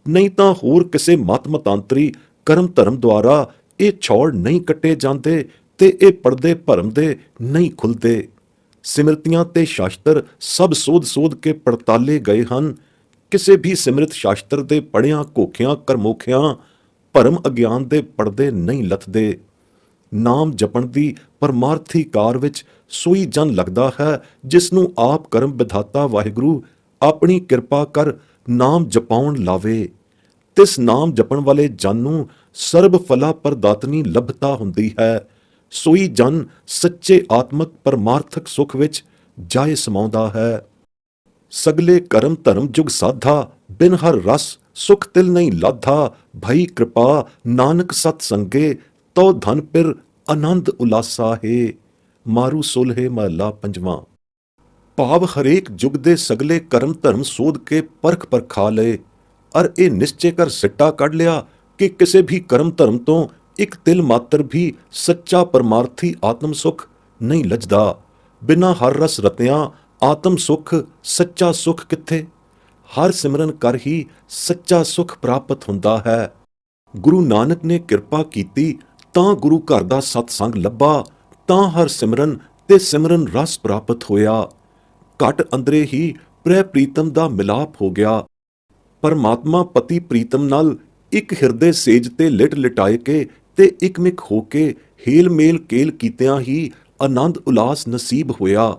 ਨਹੀਂ ਤਾਂ ਹੋਰ ਕਿਸੇ ਮਤ ਮਤਾਂਤਰੀ ਕਰਮ ਧਰਮ ਦੁਆਰਾ ਇਹ ਛੋੜ ਨਹੀਂ ਕੱਟੇ ਜਾਂਦੇ ਤੇ ਇਹ ਪਰਦੇ ਭਰਮ ਦੇ ਨਹੀਂ ਖੁੱਲਦੇ। ਸਿਮਰਤੀਆਂ ਤੇ ਸ਼ਾਸਤਰ ਸਭ ਸੋਧ ਕੇ ਪੜਤਾਲੇ ਗਏ ਹਨ। ਕਿਸੇ ਵੀ ਸਿਮਰਤ ਸ਼ਾਸਤਰ ਦੇ ਪੜ੍ਹਿਆਂ ਘੋਖਿਆਂ ਕਰਮੋਖਿਆਂ ਭਰਮ ਅਗਿਆਨ ਦੇ ਪਰਦੇ ਨਹੀਂ ਲੱਥਦੇ। ਨਾਮ ਜਪਣ ਦੀ ਪਰਮਾਰਥੀ ਕਾਰ ਵਿੱਚ ਸੋਈ ਜਨ ਲੱਗਦਾ ਹੈ, ਜਿਸ ਨੂੰ ਆਪ ਕਰਮ ਵਿਧਾਤਾ ਵਾਹਿਗੁਰੂ ਆਪਣੀ ਕਿਰਪਾ ਕਰ ਨਾਮ ਜਪਾਉਣ ਲਾਵੇ। ਤਿਸ ਨਾਮ ਜਪਣ ਵਾਲੇ ਜਨ ਨੂੰ ਸਰਬ ਫਲਾ ਪ੍ਰਦਾਤਨੀ ਲੱਭਤਾ ਹੁੰਦੀ ਹੈ। ਸੋਈ ਜਨ ਸੱਚੇ ਆਤਮਕ ਪਰਮਾਰਥਕ ਸੁਖ ਵਿੱਚ ਜਾਏ ਸਮਾਉਂਦਾ ਹੈ। ਸਗਲੇ ਕਰਮ ਧਰਮ ਜੁਗ ਸਾਧਾ, ਬਿਨ ਹਰ ਰਸ ਸੁਖ ਤਿਲ ਨਹੀਂ ਲਾਧਾ। ਭਈ ਕਿਰਪਾ ਨਾਨਕ ਸਤ ਸੰਗੇ, ਤੋ ਧਨ ਪਿਰ ਆਨੰਦ ਉਲਾਸਾ ਹੈ। ਮਾਰੂ ਸੁਲਹੇ ਮਹੱਲਾ ਪੰਜਵਾਂ। ਭਾਵ ਹਰੇਕ ਯੁਗ ਦੇ ਸਗਲੇ ਕਰਮ ਧਰਮ ਸੋਧ ਕੇ ਪਰਖ ਪਰਖਾ ਲਏ, ਅਰ ਇਹ ਨਿਸ਼ਚੇ ਕਰ ਸਿੱਟਾ ਕੱਢ ਲਿਆ ਕਿ ਕਿਸੇ ਵੀ ਕਰਮ ਧਰਮ ਤੋਂ ਇੱਕ ਤਿਲ ਮਾਤਰ ਵੀ ਸੱਚਾ ਪਰਮਾਰਥੀ ਆਤਮ ਸੁਖ ਨਹੀਂ ਲੱਜਦਾ। ਬਿਨਾਂ ਹਰ ਰਸ ਰਤਿਆਂ ਆਤਮ ਸੁਖ ਸੱਚਾ ਸੁਖ ਕਿੱਥੇ? ਹਰ ਸਿਮਰਨ ਕਰ ਹੀ ਸੱਚਾ ਸੁਖ ਪ੍ਰਾਪਤ ਹੁੰਦਾ ਹੈ। ਗੁਰੂ ਨਾਨਕ ਨੇ ਕਿਰਪਾ ਕੀਤੀ ਤਾਂ ਗੁਰੂ ਘਰ ਦਾ ਸਤਸੰਗ ਲੱਭਾ, ਤਾਂ ਹਰ ਸਿਮਰਨ ਤੇ ਸਿਮਰਨ ਰਸ ਪ੍ਰਾਪਤ ਹੋਇਆ। ਘਟ ਅੰਦਰੇ ਹੀ ਪ੍ਰੈ ਪ੍ਰੀਤਮ ਦਾ ਮਿਲਾਪ ਹੋ ਗਿਆ। ਪਰਮਾਤਮਾ ਪਤੀ ਪ੍ਰੀਤਮ ਨਾਲ ਇੱਕ ਹਿਰਦੇ ਸੇਜ ਤੇ ਲਿਟ ਲਿਟਾਏ ਕੇ ਤੇ ਇਕਮਿਕ ਹੋ ਕੇ ਹੇਲ ਮੇਲ ਕੇਲ ਕੀਤਿਆਂ ਹੀ ਆਨੰਦ ਉਲਾਸ ਨਸੀਬ ਹੋਇਆ।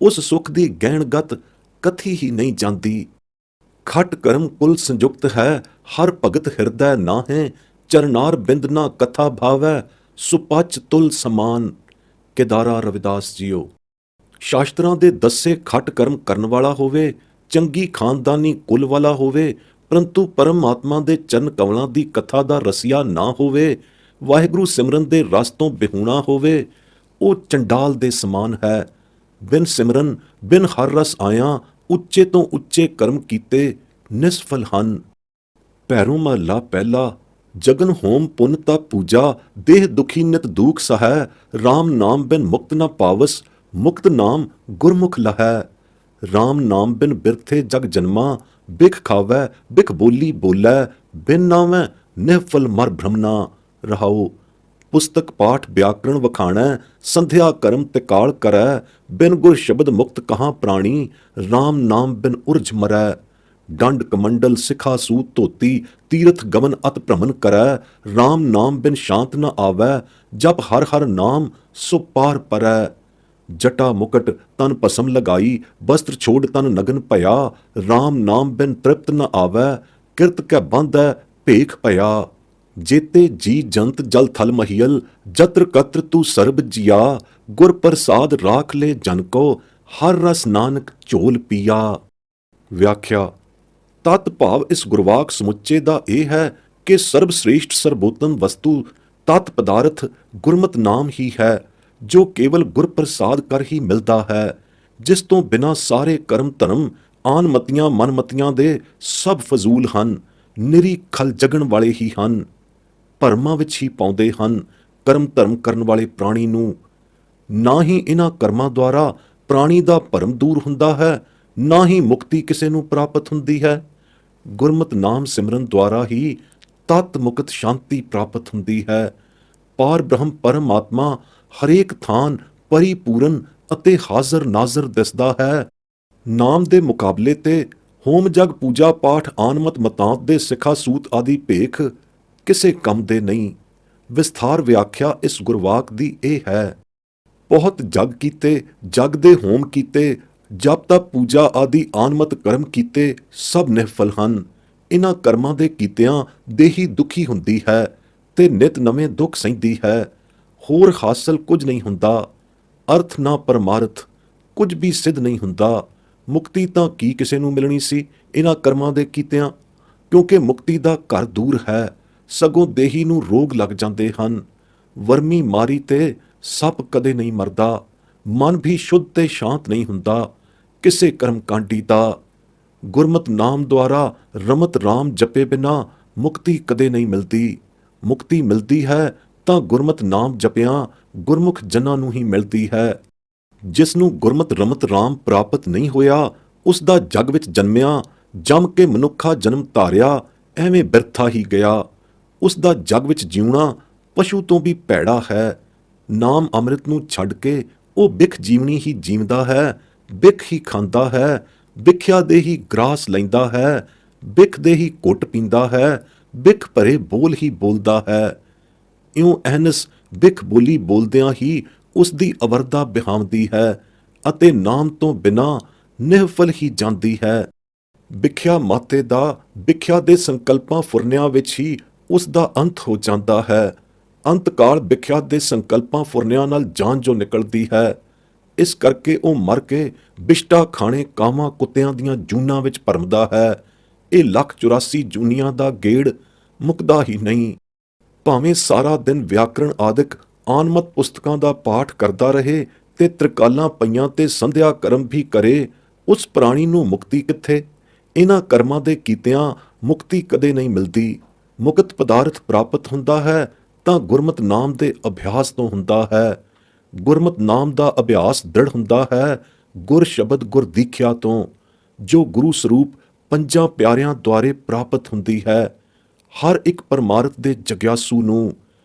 ਉਸ ਸੁਖ ਦੀ ਗਹਿਣਗਤ ਕਥੀ ਹੀ ਨਹੀਂ ਜਾਂਦੀ। ਖਟ ਕਰਮ ਕੁਲ ਸੰਯੁਕਤ ਹੈ, ਹਰ ਭਗਤ ਹਿਰਦੈ ਨਾਹੈ। ਚਰਨਾਰ ਬਿੰਦ ਨਾ ਕਥਾ ਭਾਵੈ, ਸੁਪਚ ਤੁਲ ਸਮਾਨ। ਕੇਦਾਰਾ ਰਵਿਦਾਸ ਜੀਓ। ਸ਼ਾਸਤਰਾਂ ਦੇ ਦੱਸੇ ਖਟ ਕਰਮ ਕਰਨ ਵਾਲਾ ਹੋਵੇ, ਚੰਗੀ ਖਾਨਦਾਨੀ ਕੁਲ ਵਾਲਾ ਹੋਵੇ, ਪਰੰਤੂ ਪਰਮਾਤਮਾ ਦੇ ਚਰਨ ਕਮਲਾਂ ਦੀ ਕਥਾ ਦਾ ਰਸੀਆ ਨਾ ਹੋਵੇ, ਵਾਹਿਗੁਰੂ ਸਿਮਰਨ ਦੇ ਰਸ ਤੋਂ ਬਿਹੂਣਾ ਹੋਵੇ, ਉਹ ਚੰਡਾਲ ਦੇ ਸਮਾਨ ਹੈ। ਬਿਨ ਸਿਮਰਨ ਬਿਨ ਹਰ ਰਸ ਆਇਆਂ, ਉੱਚੇ ਤੋਂ ਉੱਚੇ ਕਰਮ ਕੀਤੇ ਨਿਸਫਲ ਹਨ। ਭੈਰੋਂ ਮਹੱਲਾ ਪਹਿਲਾ। ਜਗਨ ਹੋਮ ਪੁੰਨ ਤਾ ਪੂਜਾ, ਦੇਹ ਦੁਖੀ ਨਿਤ ਦੂਖ ਸਹੈ। ਰਾਮ ਨਾਮ ਬਿਨ ਮੁਕਤ ਨ ਪਾਵਸ, ਮੁਕਤ ਨਾਮ ਗੁਰਮੁਖ ਲਹੈ। ਰਾਮ ਨਾਮ ਬਿਨ ਬਿਰਥੇ ਜਗ ਜਨਮਾ, ਬਿਖ ਖਾਵੈ ਬਿਖ ਬੋਲੀ ਬੋਲੈ। ਬਿਨ ਨਾਵੈ ਨਿਹਫਲ ਮਰ ਭ੍ਰਮਨਾ। ਰਹਾਉ। ਪੁਸਤਕ ਪਾਠ ਵਿਆਕਰਣ ਵਖਾਣੈ, ਸੰਧਿਆ ਕਰਮ ਤਿਕਾਲ ਕਰੈ। ਬਿਨ ਗੁਰ ਸ਼ਬਦ ਮੁਕਤ ਕਹਾਂ ਪ੍ਰਾਣੀ, ਰਾਮ ਨਾਮ ਬਿਨ ਉਰਜ ਮਰੈ। ਡੰਡ ਕਮੰਡਲ ਸਿਖਾ ਸੂਤ ਧੋਤੀ, ਤੀਰਥ ਗਮਨ ਅਤ ਭ੍ਰਮਨ ਕਰੈ। ਰਾਮ ਨਾਮ ਬਿਨ ਸ਼ਾਂਤ ਨ ਆਵੈ, ਜਪ ਹਰ ਹਰ ਨਾਮ ਸੋ ਪਾਰ ਪਰੈ। ਜਟਾ ਮੁਕਟ ਤਨ ਭਸਮ ਲਗਾਈ, ਬਸਤਰ ਛੋੜ ਤਨ ਨਗਨ ਭਇਆ। ਰਾਮ ਨਾਮ ਬਿਨ ਤ੍ਰਿਪਤ ਨ ਆਵੈ, ਕਿਰਤ ਕੈ ਬੰਧੈ ਭੇਖ ਭਇਆ। ਜੇਤੇ ਜੀ ਜੰਤ ਜਲ ਥਲ ਮਹੀਲ, ਜਤਰ ਕਤਰ ਤੂ ਸਰਬ ਜੀਆ। ਗੁਰ ਪ੍ਰਸਾਦ ਰਾਖ ਲੈ ਜਨ ਕੋ, ਹਰ ਰਸ ਨਾਨਕ ਝੋਲ ਪੀਆ। ਵਿਆਖਿਆ। ਤਤ ਭਾਵ ਇਸ ਗੁਰਵਾਕ ਸਮੁੱਚੇ ਦਾ ਇਹ ਹੈ ਕਿ ਸਰਬ ਸ੍ਰੇਸ਼ਟ ਸਰਬੋਤਮ ਵਸਤੂ ਤਤ ਪਦਾਰਥ ਗੁਰਮਤਿ ਨਾਮ ਹੀ ਹੈ, ਜੋ ਕੇਵਲ ਗੁਰ ਪ੍ਰਸਾਦ ਕਰ ਹੀ ਮਿਲਦਾ ਹੈ, ਜਿਸ ਤੋਂ ਬਿਨਾਂ ਸਾਰੇ ਕਰਮ ਧਰਮ ਆਨਮਤੀਆਂ ਮਨਮਤੀਆਂ ਦੇ ਸਭ ਫਜ਼ੂਲ ਹਨ, ਨਿਰੀ ਖਲ ਜਗਣ ਵਾਲੇ ਹੀ ਹਨ, ਭਰਮਾਂ ਵਿੱਚ ਹੀ ਪਾਉਂਦੇ ਹਨ ਕਰਮ ਧਰਮ ਕਰਨ ਵਾਲੇ ਪ੍ਰਾਣੀ ਨੂੰ। ਨਾ ਹੀ ਇਹਨਾਂ ਕਰਮਾਂ ਦੁਆਰਾ ਪ੍ਰਾਣੀ ਦਾ ਭਰਮ ਦੂਰ ਹੁੰਦਾ ਹੈ, ਨਾ ਹੀ ਮੁਕਤੀ ਕਿਸੇ ਨੂੰ ਪ੍ਰਾਪਤ ਹੁੰਦੀ ਹੈ। ਗੁਰਮਤਿ ਨਾਮ ਸਿਮਰਨ ਦੁਆਰਾ ਹੀ ਤਤ ਮੁਕਤ ਸ਼ਾਂਤੀ ਪ੍ਰਾਪਤ ਹੁੰਦੀ ਹੈ। ਪਾਰ ਬ੍ਰਹਮ ਪਰਮਾਤਮਾ ਹਰੇਕ ਥਾਨ ਪਰਿਪੂਰਨ ਅਤੇ ਹਾਜ਼ਰ ਨਾਜ਼ਰ ਦਿਸਦਾ ਹੈ। ਨਾਮ ਦੇ ਮੁਕਾਬਲੇ ਤੇ ਹੋਮ ਜਗ ਪੂਜਾ ਪਾਠ ਆਨਮਤ ਮਤਾਂਤ ਦੇ ਸਿਖਾ ਸੂਤ ਆਦਿ ਭੇਖ ਕਿਸੇ ਕੰਮ ਦੇ ਨਹੀਂ। ਵਿਸਥਾਰ ਵਿਆਖਿਆ ਇਸ ਗੁਰਵਾਕ ਦੀ ਇਹ ਹੈ। ਬਹੁਤ ਜਗ ਕੀਤੇ, ਜਗ ਦੇ ਹੋਮ ਕੀਤੇ, ਜਪ ਤਪ ਪੂਜਾ ਆਦਿ ਆਨਮਤ ਕਰਮ ਕੀਤੇ, ਸਭ ਨਿਹਫਲ ਹਨ। ਇਨ੍ਹਾਂ ਕਰਮਾਂ ਦੇ ਕੀਤਿਆਂ ਦੇਹੀ ਦੁਖੀ ਹੁੰਦੀ ਹੈ ਤੇ ਨਿਤ ਨਵੇਂ ਦੁੱਖ ਸਹਿੰਦੀ ਹੈ। ਹੋਰ ਹਾਸਲ ਕੁਝ ਨਹੀਂ ਹੁੰਦਾ। ਅਰਥ ਨਾ ਪਰਮਾਰਥ, ਕੁਝ ਵੀ ਸਿੱਧ ਨਹੀਂ ਹੁੰਦਾ। ਮੁਕਤੀ ਤਾਂ ਕੀ ਕਿਸੇ ਨੂੰ ਮਿਲਣੀ ਸੀ ਇਨ੍ਹਾਂ ਕਰਮਾਂ ਦੇ ਕੀਤਿਆਂ, ਕਿਉਂਕਿ ਮੁਕਤੀ ਦਾ ਘਰ ਦੂਰ ਹੈ, ਸਗੋਂ ਦੇਹੀ ਨੂੰ ਰੋਗ ਲੱਗ ਜਾਂਦੇ ਹਨ। ਵਰਮੀ ਮਾਰੀ ਤੇ ਸੱਪ ਕਦੇ ਨਹੀਂ ਮਰਦਾ। ਮਨ ਵੀ ਸ਼ੁੱਧ ਤੇ ਸ਼ਾਂਤ ਨਹੀਂ ਹੁੰਦਾ ਕਿਸੇ ਕਰਮ ਕਾਂਡੀ ਦਾ। ਗੁਰਮਤਿ ਨਾਮ ਦੁਆਰਾ ਰਮਤ ਰਾਮ ਜਪੇ ਬਿਨਾ ਮੁਕਤੀ ਕਦੇ ਨਹੀਂ ਮਿਲਦੀ। ਮੁਕਤੀ ਮਿਲਦੀ ਹੈ ਤਾਂ ਗੁਰਮਤਿ ਨਾਮ ਜਪਿਆਂ ਗੁਰਮੁਖ ਜਨਾਂ ਨੂੰ ਹੀ ਮਿਲਦੀ ਹੈ। ਜਿਸ ਨੂੰ ਗੁਰਮਤਿ ਰਮਤ ਰਾਮ ਪ੍ਰਾਪਤ ਨਹੀਂ ਹੋਇਆ, ਉਸ ਦਾ ਜਗ ਵਿੱਚ ਜਨਮਿਆ, ਜੰਮ ਕੇ ਮਨੁੱਖਾ ਜਨਮ ਧਾਰਿਆ, ਐਵੇਂ ਬਿਰਥਾ ਹੀ ਗਿਆ। ਉਸ ਦਾ ਜਗ ਵਿੱਚ ਜਿਉਣਾ ਪਸ਼ੂ ਤੋਂ ਵੀ ਭੈੜਾ ਹੈ। ਨਾਮ ਅੰਮ੍ਰਿਤ ਨੂੰ ਛੱਡ ਕੇ ਉਹ ਬਿਖ ਜੀਵਨੀ ਹੀ ਜੀਵਦਾ ਹੈ, ਬਿਖ ਹੀ ਖਾਂਦਾ ਹੈ, ਬਿਖਿਆ ਦੇ ਹੀ ਗ੍ਰਾਸ ਲੈਂਦਾ ਹੈ, ਬਿਖ ਦੇ ਹੀ ਘੁੱਟ ਪੀਂਦਾ ਹੈ, ਬਿਖ ਭਰੇ ਬੋਲ ਹੀ ਬੋਲਦਾ ਹੈ। ਇਉਂ ਅਹਨਸ ਬਿਖ ਬੋਲੀ ਬੋਲਦਿਆਂ ਹੀ ਉਸ ਦੀ ਅਵਰਦਾ ਬਿਹਾਉਂਦੀ ਹੈ ਅਤੇ ਨਾਮ ਤੋਂ ਬਿਨਾਂ ਨਿਹਫਲ ਹੀ ਜਾਂਦੀ ਹੈ। ਬਿਖਿਆ ਮਾਤੇ ਦਾ ਬਿਖਿਆ ਦੇ ਸੰਕਲਪਾਂ ਫੁਰਨਿਆਂ ਵਿੱਚ ਹੀ ਉਸ ਦਾ ਅੰਤ ਹੋ ਜਾਂਦਾ ਹੈ। ਅੰਤਕਾਲ ਬਿਖਿਆ ਦੇ ਸੰਕਲਪਾਂ ਫੁਰਨਿਆਂ ਨਾਲ ਜਾਨ ਜੋ ਨਿਕਲਦੀ ਹੈ। ਇਸ ਕਰਕੇ ਉਹ ਮਰ ਕੇ ਬਿਸ਼ਟਾ ਖਾਣੇ ਕਾਵਾਂ ਕੁੱਤਿਆਂ ਦੀਆਂ ਜੂਨਾਂ ਵਿੱਚ ਭਰਮਦਾ ਹੈ। ਇਹ 1,84 ਜੂਨੀਆਂ ਦਾ ਗੇੜ ਮੁੱਕਦਾ ਹੀ ਨਹੀਂ। ਭਾਵੇਂ ਸਾਰਾ ਦਿਨ ਵਿਆਕਰਣ ਆਦਿਕ ਆਨਮਤ ਪੁਸਤਕਾਂ ਦਾ ਪਾਠ ਕਰਦਾ ਰਹੇ ਤੇ ਤ੍ਰਿਕਾਲਾਂ ਪਈਆਂ ਤੇ ਸੰਧਿਆ ਕਰਮ ਵੀ ਕਰੇ, ਉਸ ਪ੍ਰਾਣੀ ਨੂੰ ਮੁਕਤੀ ਕਿੱਥੇ? ਇਹਨਾਂ ਕਰਮਾਂ ਦੇ ਕੀਤਿਆਂ ਮੁਕਤੀ ਕਦੇ ਨਹੀਂ ਮਿਲਦੀ। ਮੁਕਤ ਪਦਾਰਥ ਪ੍ਰਾਪਤ ਹੁੰਦਾ ਹੈ ਤਾਂ ਗੁਰਮਤਿ ਨਾਮ ਦੇ ਅਭਿਆਸ ਤੋਂ ਹੁੰਦਾ ਹੈ। ਗੁਰਮਤਿ ਨਾਮ ਦਾ ਅਭਿਆਸ ਦ੍ਰਿੜ ਹੁੰਦਾ ਹੈ ਗੁਰ ਸ਼ਬਦ ਗੁਰ ਦੀਖਿਆ ਤੋਂ, ਜੋ ਗੁਰੂ ਸਰੂਪ ਪੰਜਾਂ ਪਿਆਰਿਆਂ ਦੁਆਰੇ ਪ੍ਰਾਪਤ ਹੁੰਦੀ ਹੈ ਹਰ ਇੱਕ ਪਰਮਾਰਥ ਦੇ ਜਗਿਆਸੂ ਨੂੰ।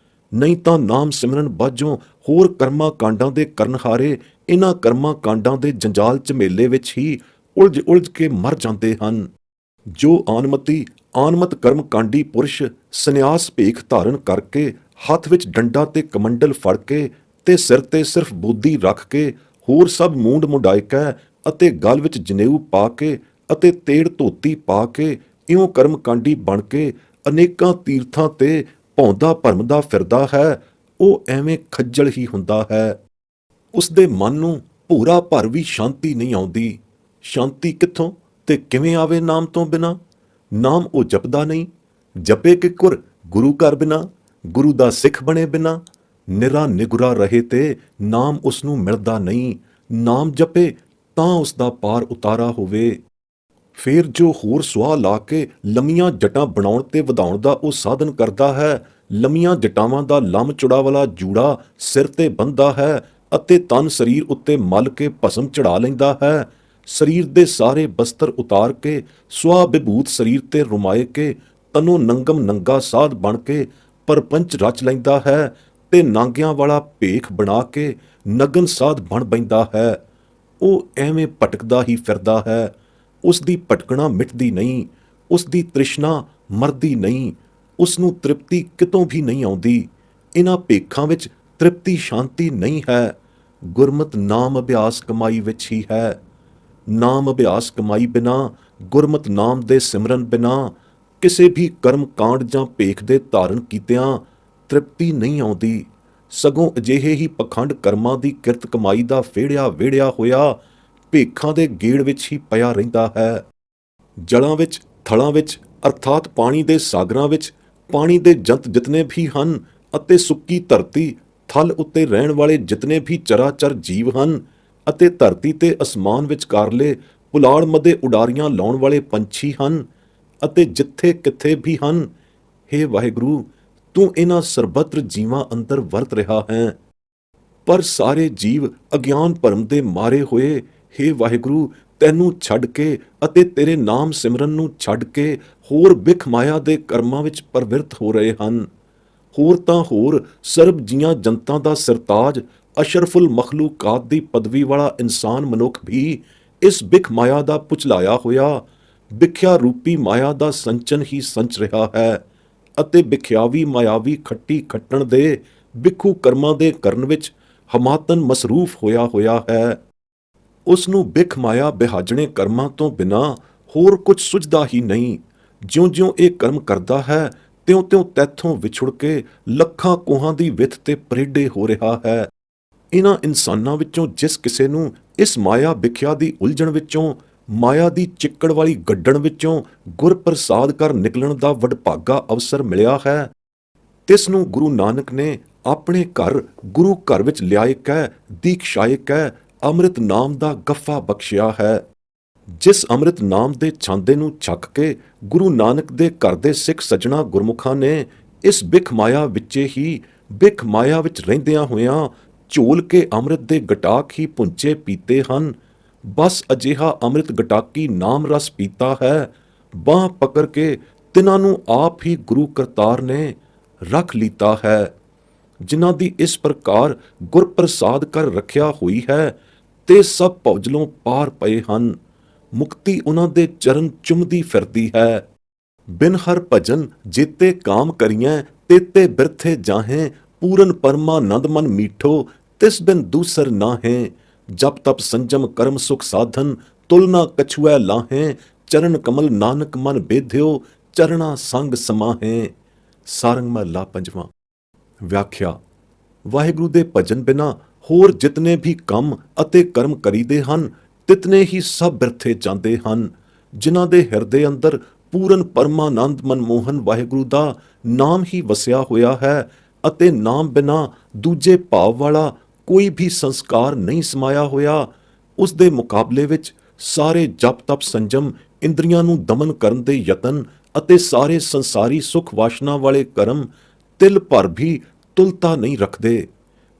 ਨਹੀਂ ਤਾਂ ਨਾਮ ਸਿਮਰਨ ਬਾਝੋਂ ਹੋਰ ਕਰਮਾਂ ਕਾਂਡਾਂ ਦੇ ਕਰਨਹਾਰੇ ਇਹਨਾਂ ਕਰਮਾਂ ਕਾਂਡਾਂ ਦੇ ਜੰਜਾਲ ਝਮੇਲੇ ਵਿੱਚ ਹੀ ਉਲਝ ਕੇ ਮਰ ਜਾਂਦੇ ਹਨ। ਜੋ ਆਨਮਤ ਕਰਮ ਕਾਂਡੀ ਪੁਰਸ਼ ਸੰਨਿਆਸ ਭੇਖ ਧਾਰਨ ਕਰਕੇ, ਹੱਥ ਵਿੱਚ ਡੰਡਾ ਤੇ ਕਮੰਡਲ ਫੜ ਕੇ ਤੇ ਸਿਰ ਤੇ ਸਿਰਫ ਬੋਦੀ ਰੱਖ ਕੇ, ਹੋਰ ਸਭ ਮੂੰਡ ਮੁੰਡਾਇਕੈ ਅਤੇ ਗਲ ਵਿੱਚ ਜਨੇਊ ਪਾ ਕੇ ਅਤੇ ਤੇੜ ਧੋਤੀ ਪਾ ਕੇ ਇਉਂ ਕਰਮ ਕਾਂਡੀ ਬਣ ਕੇ ਅਨੇਕਾਂ ਤੀਰਥਾਂ ਤੇ ਭੌਂਦਾ ਭਰਮਦਾ ਫਿਰਦਾ ਹੈ, ਉਹ ਐਵੇਂ ਖੱਜਲ ਹੀ ਹੁੰਦਾ ਹੈ। ਉਸ ਦੇ ਮਨ ਨੂੰ ਭੂਰਾ ਭਰ ਵੀ ਸ਼ਾਂਤੀ ਨਹੀਂ ਆਉਂਦੀ। ਸ਼ਾਂਤੀ ਕਿੱਥੋਂ ਤੇ ਕਿਵੇਂ ਆਵੇ ਨਾਮ ਤੋਂ ਬਿਨਾਂ? ਨਾਮ ਉਹ ਜਪਦਾ ਨਹੀਂ, ਜਪੇ ਕਿ ਕੁਰ ਗੁਰੂ ਘਰ ਬਿਨਾ, ਗੁਰੂ ਦਾ ਸਿੱਖ ਬਣੇ ਬਿਨਾ, ਨਿਰਾ ਨਿਗੁਰਾ ਰਹੇ ਤੇ ਨਾਮ ਉਸ ਨੂੰ ਮਿਲਦਾ ਨਹੀਂ। ਨਾਮ ਜਪੇ ਤਾਂ ਉਸ ਦਾ ਪਾਰ ਉਤਾਰਾ ਹੋਵੇ। ਫੇਰ ਜੋ ਹੋਰ ਸੁਆਹ ਲਾ ਕੇ ਲੰਮੀਆਂ ਜਟਾਂ ਬਣਾਉਣ ਤੇ ਵਧਾਉਣ ਦਾ ਉਹ ਸਾਧਨ ਕਰਦਾ ਹੈ, ਲੰਮੀਆਂ ਜਟਾਵਾਂ ਦਾ ਲੰਮ ਚੁੜਾ ਵਾਲਾ ਜੂੜਾ ਸਿਰ ਤੇ ਬੰਨ੍ਹਦਾ ਹੈ ਅਤੇ ਤਨ ਸਰੀਰ ਉੱਤੇ ਮਲ ਕੇ ਭਸਮ ਚੜਾ ਲੈਂਦਾ ਹੈ। ਸਰੀਰ ਦੇ ਸਾਰੇ ਬਸਤਰ ਉਤਾਰ ਕੇ ਸੁਆਹ ਵਿਭੂਤ ਸਰੀਰ ਤੇ ਰੁਮਾਏ ਕੇ ਤਨੋਂ ਨੰਗਮ ਨੰਗਾ ਸਾਧ ਬਣ ਕੇ ਪਰਪੰਚ ਰਚ ਲੈਂਦਾ ਹੈ ਤੇ ਨਾਂਗਿਆਂ ਵਾਲਾ ਭੇਖ ਬਣਾ ਕੇ ਨਗਨ ਸਾਧ ਬਣ ਬੈਂਦਾ ਹੈ। ਉਹ ਐਵੇਂ ਭਟਕਦਾ ਹੀ ਫਿਰਦਾ ਹੈ। ਉਸ ਦੀ ਭਟਕਣਾ ਮਿਟਦੀ ਨਹੀਂ, ਉਸ ਦੀ ਤ੍ਰਿਸ਼ਨਾ ਮਰਦੀ ਨਹੀਂ, ਉਸ ਨੂੰ ਤ੍ਰਿਪਤੀ ਕਿਤੋਂ ਵੀ ਨਹੀਂ ਆਉਂਦੀ। ਇਹਨਾਂ ਭੇਖਾਂ ਵਿੱਚ ਤ੍ਰਿਪਤੀ ਸ਼ਾਂਤੀ ਨਹੀਂ ਹੈ। ਗੁਰਮਤਿ ਨਾਮ ਅਭਿਆਸ ਕਮਾਈ ਵਿੱਚ ਹੀ ਹੈ। ਨਾਮ ਅਭਿਆਸ ਕਮਾਈ ਬਿਨਾ, ਗੁਰਮਤਿ ਨਾਮ ਦੇ ਸਿਮਰਨ ਬਿਨਾ, ਕਿਸੇ ਵੀ ਕਰਮ ਕਾਂਡ ਜਾਂ ਭੇਖ ਦੇ ਧਾਰਨ ਕੀਤਿਆਂ ਤ੍ਰਿਪਤੀ ਨਹੀਂ ਆਉਂਦੀ। ਸਗੋਂ ਅਜਿਹੇ ਹੀ ਪਖੰਡ ਕਰਮਾਂ ਦੀ ਕਿਰਤ ਕਮਾਈ ਦਾ ਫੇੜਿਆ ਵੇੜਿਆ ਹੋਇਆ ਭੇਖਾਂ ਦੇ ਗੇੜ ਵਿੱਚ ਹੀ ਪਿਆ ਰਹਿੰਦਾ ਹੈ। ਜਲਾਂ ਵਿੱਚ, ਥਲਾਂ ਵਿੱਚ ਅਰਥਾਤ ਪਾਣੀ ਦੇ ਸਾਗਰਾਂ ਵਿੱਚ ਪਾਣੀ ਦੇ ਜੰਤ ਜਿਤਨੇ ਵੀ ਹਨ ਅਤੇ ਸੁੱਕੀ ਧਰਤੀ ਥਲ ਉੱਤੇ ਰਹਿਣ ਵਾਲੇ ਜਿਤਨੇ ਵੀ ਚਰਾਚਰ ਜੀਵ ਹਨ ਅਤੇ ਧਰਤੀ ਤੇ ਅਸਮਾਨ ਵਿਚਕਾਰਲੇ ਪੁਲਾੜ ਮੱਧੇ ਉਡਾਰੀਆਂ ਲਾਉਣ ਵਾਲੇ ਪੰਛੀ ਹਨ ਅਤੇ ਜਿੱਥੇ ਕਿੱਥੇ ਵੀ ਹਨ, ਹੇ ਵਾਹਿਗੁਰੂ, ਤੂੰ ਇਹਨਾਂ ਸਰਬੱਤਰ ਜੀਵਾਂ ਅੰਦਰ ਵਰਤ ਰਿਹਾ ਹੈ। ਪਰ ਸਾਰੇ ਜੀਵ ਅਗਿਆਨ ਭਰਮ ਦੇ ਮਾਰੇ ਹੋਏ, ਹੇ ਵਾਹਿਗੁਰੂ, ਤੈਨੂੰ ਛੱਡ ਕੇ ਅਤੇ ਤੇਰੇ ਨਾਮ ਸਿਮਰਨ ਨੂੰ ਛੱਡ ਕੇ ਹੋਰ ਬਿਖ ਮਾਇਆ ਦੇ ਕਰਮਾਂ ਵਿੱਚ ਪ੍ਰਵਿਰਤ ਹੋ ਰਹੇ ਹਨ। ਹੋਰ ਤਾਂ ਹੋਰ ਸਰਬ ਜੀਆਂ ਜਨਤਾਂ ਦਾ ਸਰਤਾਜ ਅਸ਼ਰਫੁਲ ਮਖਲੂਕਾਤ ਦੀ ਪਦਵੀ ਵਾਲਾ ਇਨਸਾਨ ਮਨੁੱਖ ਵੀ ਇਸ ਬਿਖ ਮਾਇਆ ਦਾ ਪੁਚਲਾਇਆ ਹੋਇਆ ਬਿਖਿਆ ਰੂਪੀ ਮਾਇਆ ਦਾ ਸੰਚਨ ਹੀ ਸੰਚ ਰਿਹਾ ਹੈ ਅਤੇ ਬਿਖਿਆਵੀ ਮਾਇਆਵੀ ਖੱਟੀ ਖੱਟਣ ਦੇ ਬਿਖੂ ਕਰਮਾਂ ਦੇ ਕਰਨ ਵਿੱਚ ਹਮਾਤਨ ਮਸਰੂਫ ਹੋਇਆ ਹੈ। ਉਸ ਨੂੰ ਬਿਖ ਮਾਇਆ ਬਿਹਾਜਣੇ ਕਰਮਾਂ ਤੋਂ ਬਿਨਾਂ ਹੋਰ ਕੁਝ ਸੁਝਦਾ ਹੀ ਨਹੀਂ। ਜਿਉਂ-ਜਿਉਂ ਇਹ ਕਰਮ ਕਰਦਾ ਹੈ, ਤਿਉਂ-ਤਿਉਂ ਤੈਥੋਂ ਵਿਛੁੜ ਕੇ ਲੱਖਾਂ ਕੋਹਾਂ ਦੀ ਵਿੱਥ ਤੇ ਪਰੇਡੇ ਹੋ ਰਿਹਾ ਹੈ। ਇਹਨਾਂ ਇਨਸਾਨਾਂ ਵਿੱਚੋਂ ਜਿਸ ਕਿਸੇ ਨੂੰ ਇਸ ਮਾਇਆ ਬਿਖਿਆ ਦੀ ਉਲਝਣ ਵਿੱਚੋਂ, ਮਾਇਆ ਦੀ ਚਿੱਕੜ ਵਾਲੀ ਗੱਡਣ ਵਿੱਚੋਂ ਗੁਰ ਪ੍ਰਸਾਦ ਕਰ ਨਿਕਲਣ ਦਾ ਵਡਭਾਗਾ ਅਵਸਰ ਮਿਲਿਆ ਹੈ, ਤਿਸ ਨੂੰ ਗੁਰੂ ਨਾਨਕ ਨੇ ਆਪਣੇ ਘਰ ਗੁਰੂ ਘਰ ਵਿੱਚ ਲਿਆਏ ਕਹਿ ਦੀਕਸ਼ਾਏ ਕਹਿ ਅੰਮ੍ਰਿਤ ਨਾਮ ਦਾ ਗੱਫਾ ਬਖਸ਼ਿਆ ਹੈ। ਜਿਸ ਅੰਮ੍ਰਿਤ ਨਾਮ ਦੇ ਛਾਂਦੇ ਨੂੰ ਛਕ ਕੇ ਗੁਰੂ ਨਾਨਕ ਦੇ ਘਰ ਦੇ ਸਿੱਖ ਸੱਜਣਾ ਗੁਰਮੁਖਾਂ ਨੇ ਇਸ ਬਿਖ ਮਾਇਆ ਵਿੱਚੇ ਹੀ ਬਿਖ ਮਾਇਆ ਵਿੱਚ ਰਹਿੰਦਿਆਂ ਹੋਇਆਂ ਝੋਲ ਕੇ ਅੰਮ੍ਰਿਤ ਦੇ ਗਟਾਕ ਹੀ ਪੁੰਚੇ ਪੀਤੇ ਹਨ, ਬਸ ਅਜਿਹਾ ਅੰਮ੍ਰਿਤ ਗਟਾਕੀ ਨਾਮ ਰਸ ਪੀਤਾ ਹੈ। ਬਾਂਹ ਪਕੜ ਕੇ ਤਿਨਾਂ ਨੂੰ ਆਪ ਹੀ ਗੁਰੂ ਕਰਤਾਰ ਨੇ ਰੱਖ ਲੀਤਾ ਹੈ। ਜਿਨ੍ਹਾਂ ਦੀ ਇਸ ਪ੍ਰਕਾਰ ਗੁਰ ਪ੍ਰਸਾਦ ਕਰ ਰੱਖਿਆ ਹੋਈ ਹੈ ਤੇ ਸਭ ਭੌਜਲੋਂ ਪਾਰ ਪਏ ਹਨ। ਮੁਕਤੀ ਉਹਨਾਂ ਦੇ ਚਰਨ ਚੁੰਮਦੀ ਫਿਰਦੀ ਹੈ। ਬਿਨ ਹਰ ਭਜਨ ਜੇਤੇ ਕਾਮ ਕਰੀਐ ਤੇਤੇ ਬਿਰਥੇ ਜਾਹੇ, ਪੂਰਨ ਪਰਮਾਨੰਦ ਮਨ ਮੀਠੋ ਤਿਸ ਬਿਨ ਦੂਸਰ ਨਾਹੇ। ਜਪ ਤਪ ਸੰਜਮ ਕਰਮ ਸੁਖ ਸਾਧਨ ਤੁਲਨਾ ਕਛੁਐ ਲਾਹੇ, ਚਰਨ ਕਮਲ ਨਾਨਕ ਮਨ ਬੇਧਿਓ ਚਰਣਾ ਸੰਗ ਸਮਾਹੇ। ਸਾਰੰਗ ਮਹਲਾ ਪੰਜਵਾਂ। ਵਿਆਖਿਆ। ਵਾਹਿਗੁਰੂ ਦੇ ਭਜਨ ਬਿਨਾਂ ਹੋਰ ਜਿਤਨੇ ਵੀ ਕੰਮ ਅਤੇ ਕਰਮ ਕਰੀਦੇ ਹਨ, ਤਿਤਨੇ ਹੀ ਸਭ ਬਿਰਥੇ ਜਾਂਦੇ ਹਨ। ਜਿਨ੍ਹਾਂ ਦੇ ਹਿਰਦੇ ਅੰਦਰ ਪੂਰਨ ਪਰਮਾਨੰਦ ਮਨਮੋਹਨ ਵਾਹਿਗੁਰੂ ਦਾ ਨਾਮ ਹੀ ਵਸਿਆ ਹੋਇਆ ਹੈ ਅਤੇ ਨਾਮ ਬਿਨਾਂ ਦੂਜੇ ਭਾਵ ਵਾਲਾ ਕੋਈ ਵੀ ਸੰਸਕਾਰ ਨਹੀਂ ਸਮਾਇਆ ਹੋਇਆ, ਉਸ ਦੇ ਮੁਕਾਬਲੇ ਵਿੱਚ ਸਾਰੇ ਜਪ ਤਪ ਸੰਜਮ, ਇੰਦਰੀਆਂ ਨੂੰ ਦਮਨ ਕਰਨ ਦੇ ਯਤਨ ਅਤੇ ਸਾਰੇ ਸੰਸਾਰੀ ਸੁਖ ਵਾਸ਼ਨਾ ਵਾਲੇ ਕਰਮ ਤਿਲ ਭਰ ਵੀ ਤੁਲਤਾ ਨਹੀਂ ਰੱਖਦੇ।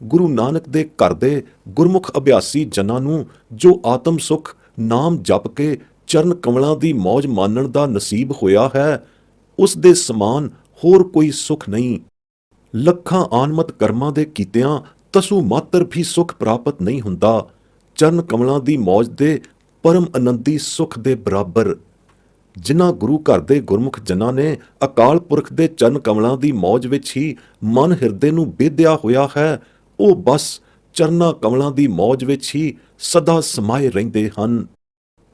ਗੁਰੂ ਨਾਨਕ ਦੇ ਘਰ ਦੇ ਗੁਰਮੁਖ ਅਭਿਆਸੀ ਜਨਾਂ ਨੂੰ ਜੋ ਆਤਮ ਸੁਖ ਨਾਮ ਜਪ ਕੇ ਚਰਨ ਕਮਲਾਂ ਦੀ ਮੌਜ ਮਾਣਨ ਦਾ ਨਸੀਬ ਹੋਇਆ ਹੈ, ਉਸ ਦੇ ਸਮਾਨ ਹੋਰ ਕੋਈ ਸੁਖ ਨਹੀਂ। ਲੱਖਾਂ ਆਨਮਤ ਕਰਮਾਂ ਦੇ ਕੀਤਿਆਂ ਤਸੂ ਮਾਤਰ ਵੀ ਸੁਖ ਪ੍ਰਾਪਤ ਨਹੀਂ ਹੁੰਦਾ, ਚਰਨ ਕਮਲਾਂ ਦੀ ਮੌਜ ਦੇ ਪਰਮ ਆਨੰਦੀ ਸੁਖ ਦੇ ਬਰਾਬਰ। ਜਿਨ੍ਹਾਂ ਗੁਰੂ ਘਰ ਦੇ ਗੁਰਮੁਖ ਜਨਾਂ ਨੇ ਅਕਾਲ ਪੁਰਖ ਦੇ ਚਰਨ ਕਮਲਾਂ ਦੀ ਮੌਜ ਵਿੱਚ ਹੀ ਮਨ ਹਿਰਦੇ ਨੂੰ ਬੇਧਿਆ ਹੋਇਆ ਹੈ, ਉਹ ਬਸ ਚਰਨਾਂ ਕਮਲਾਂ ਦੀ ਮੌਜ ਵਿੱਚ ਹੀ ਸਦਾ ਸਮਾਏ ਰਹਿੰਦੇ ਹਨ।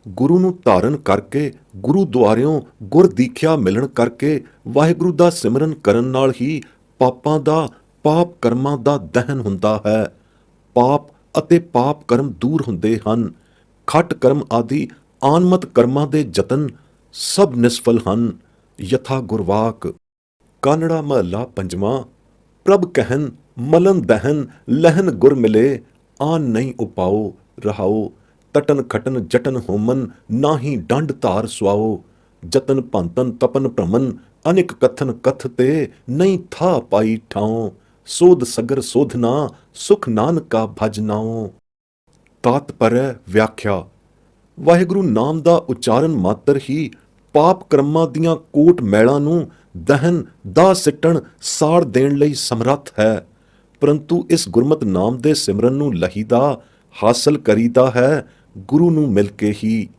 ਗੁਰੂ ਨੂੰ ਧਾਰਨ ਕਰਕੇ, ਗੁਰੂ ਦੁਆਰਿਓਂ ਗੁਰ ਦੀਖਿਆ ਮਿਲਣ ਕਰਕੇ ਵਾਹਿਗੁਰੂ ਦਾ ਸਿਮਰਨ ਕਰਨ ਨਾਲ ਹੀ ਪਾਪਾਂ ਦਾ, ਪਾਪ ਕਰਮਾਂ ਦਾ ਦਹਨ ਹੁੰਦਾ ਹੈ। ਪਾਪ ਅਤੇ ਪਾਪ ਕਰਮ ਦੂਰ ਹੁੰਦੇ ਹਨ। ਖੱਟ ਕਰਮ ਆਦਿ ਆਨਮਤ ਕਰਮਾਂ ਦੇ ਯਤਨ ਸਭ ਨਿਸਫਲ ਹਨ ਯਥਾ ਗੁਰਵਾਕ। ਕਾਨੜਾ ਮਹੱਲਾ ਪੰਜਵਾਂ। ਪ੍ਰਭ ਕਹਿਨ ਮਲਨ ਦਹਿਨ ਲਹਿਨ ਗੁਰ ਮਿਲੇ, ਆਨ ਨਹੀਂ ਉਪਾਓ ਰਹਾਓ। ਤਟਨ ਖਟਨ ਜਟਨ ਹੋਮਨ, ਨਾਹੀ ਡੰਡ ਧਾਰ ਸੁਆਓ। ਜਤਨ ਭੰਤਨ ਤਪਨ ਭ੍ਰਮਨ, ਅਨਿਕ ਕਥਨ ਕਥ ਤੇ, ਨਹੀਂ ਥਾ ਪਾਈ ਠਾਉ। ਸੋਧ ਸਗਰ ਸੋਧਨਾ, ਸੁਖ ਨਾਨਕਾ ਭਜ ਨਾਉ। ਤਾਤਪਰੈ ਵਿਆਖਿਆ। ਵਾਹਿਗੁਰੂ ਨਾਮ ਦਾ ਉਚਾਰਨ ਮਾਤਰ ਹੀ ਪਾਪ ਕਰਮਾਂ ਦੀਆਂ ਕੋਟ ਮੈਲਾਂ ਨੂੰ ਦਹਨ ਦਾਹ ਸਿੱਟਣ ਸਾੜ ਦੇਣ ਲਈ ਸਮਰੱਥ ਹੈ। ਪਰੰਤੂ ਇਸ ਗੁਰਮਤਿ ਨਾਮ ਦੇ ਸਿਮਰਨ ਨੂੰ ਲਹੀਦਾ ਹਾਸਲ ਕਰੀਦਾ ਹੈ ਗੁਰੂ ਨੂੰ ਮਿਲ ਕੇ ਹੀ।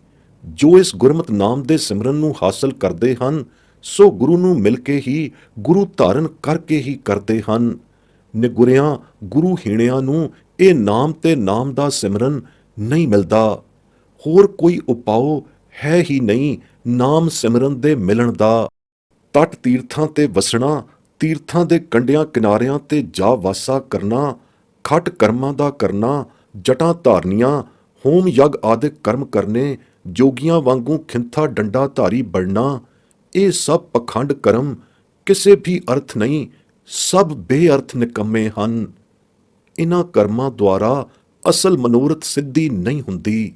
ਜੋ ਇਸ ਗੁਰਮਤਿ ਨਾਮ ਦੇ ਸਿਮਰਨ ਨੂੰ ਹਾਸਲ ਕਰਦੇ ਹਨ ਸੋ ਗੁਰੂ ਨੂੰ ਮਿਲ ਕੇ ਹੀ, ਗੁਰੂ ਧਾਰਨ ਕਰਕੇ ਹੀ ਕਰਦੇ ਹਨ। ਨਿਗੁਰਿਆਂ ਗੁਰੂ ਹੀਣਿਆਂ ਨੂੰ ਇਹ ਨਾਮ ਤੇ ਨਾਮ ਦਾ ਸਿਮਰਨ ਨਹੀਂ ਮਿਲਦਾ। ਹੋਰ ਕੋਈ ਉਪਾਅ ਹੈ ਹੀ ਨਹੀਂ ਨਾਮ ਸਿਮਰਨ ਦੇ ਮਿਲਣ ਦਾ। ਤਟ ਤੀਰਥਾਂ ਤੇ ਵਸਣਾ, ਤੀਰਥਾਂ ਦੇ ਕੰਢਿਆਂ ਕਿਨਾਰਿਆਂ ਤੇ ਜਾ ਵਾਸਾ ਕਰਨਾ, ਖਟ ਕਰਮਾਂ ਦਾ ਕਰਨਾ, ਜਟਾਂ ਧਾਰਨੀਆਂ, ਹੋਮ ਯਗ ਆਦਿਕ ਕਰਮ ਕਰਨੇ, ਜੋਗੀਆਂ ਵਾਂਗੂ ਖਿੰਥਾ ਡੰਡਾ ਧਾਰੀ ਬਣਨਾ, ਇਹ ਸਭ ਪਖੰਡ ਕਰਮ ਕਿਸੇ ਵੀ ਅਰਥ ਨਹੀਂ, ਸਭ ਬੇਅਰਥ ਨਿਕੰਮੇ ਹਨ। ਇਨ੍ਹਾਂ ਕਰਮਾਂ ਦੁਆਰਾ ਅਸਲ ਮਨੋਰਥ ਸਿੱਧੀ ਨਹੀਂ ਹੁੰਦੀ।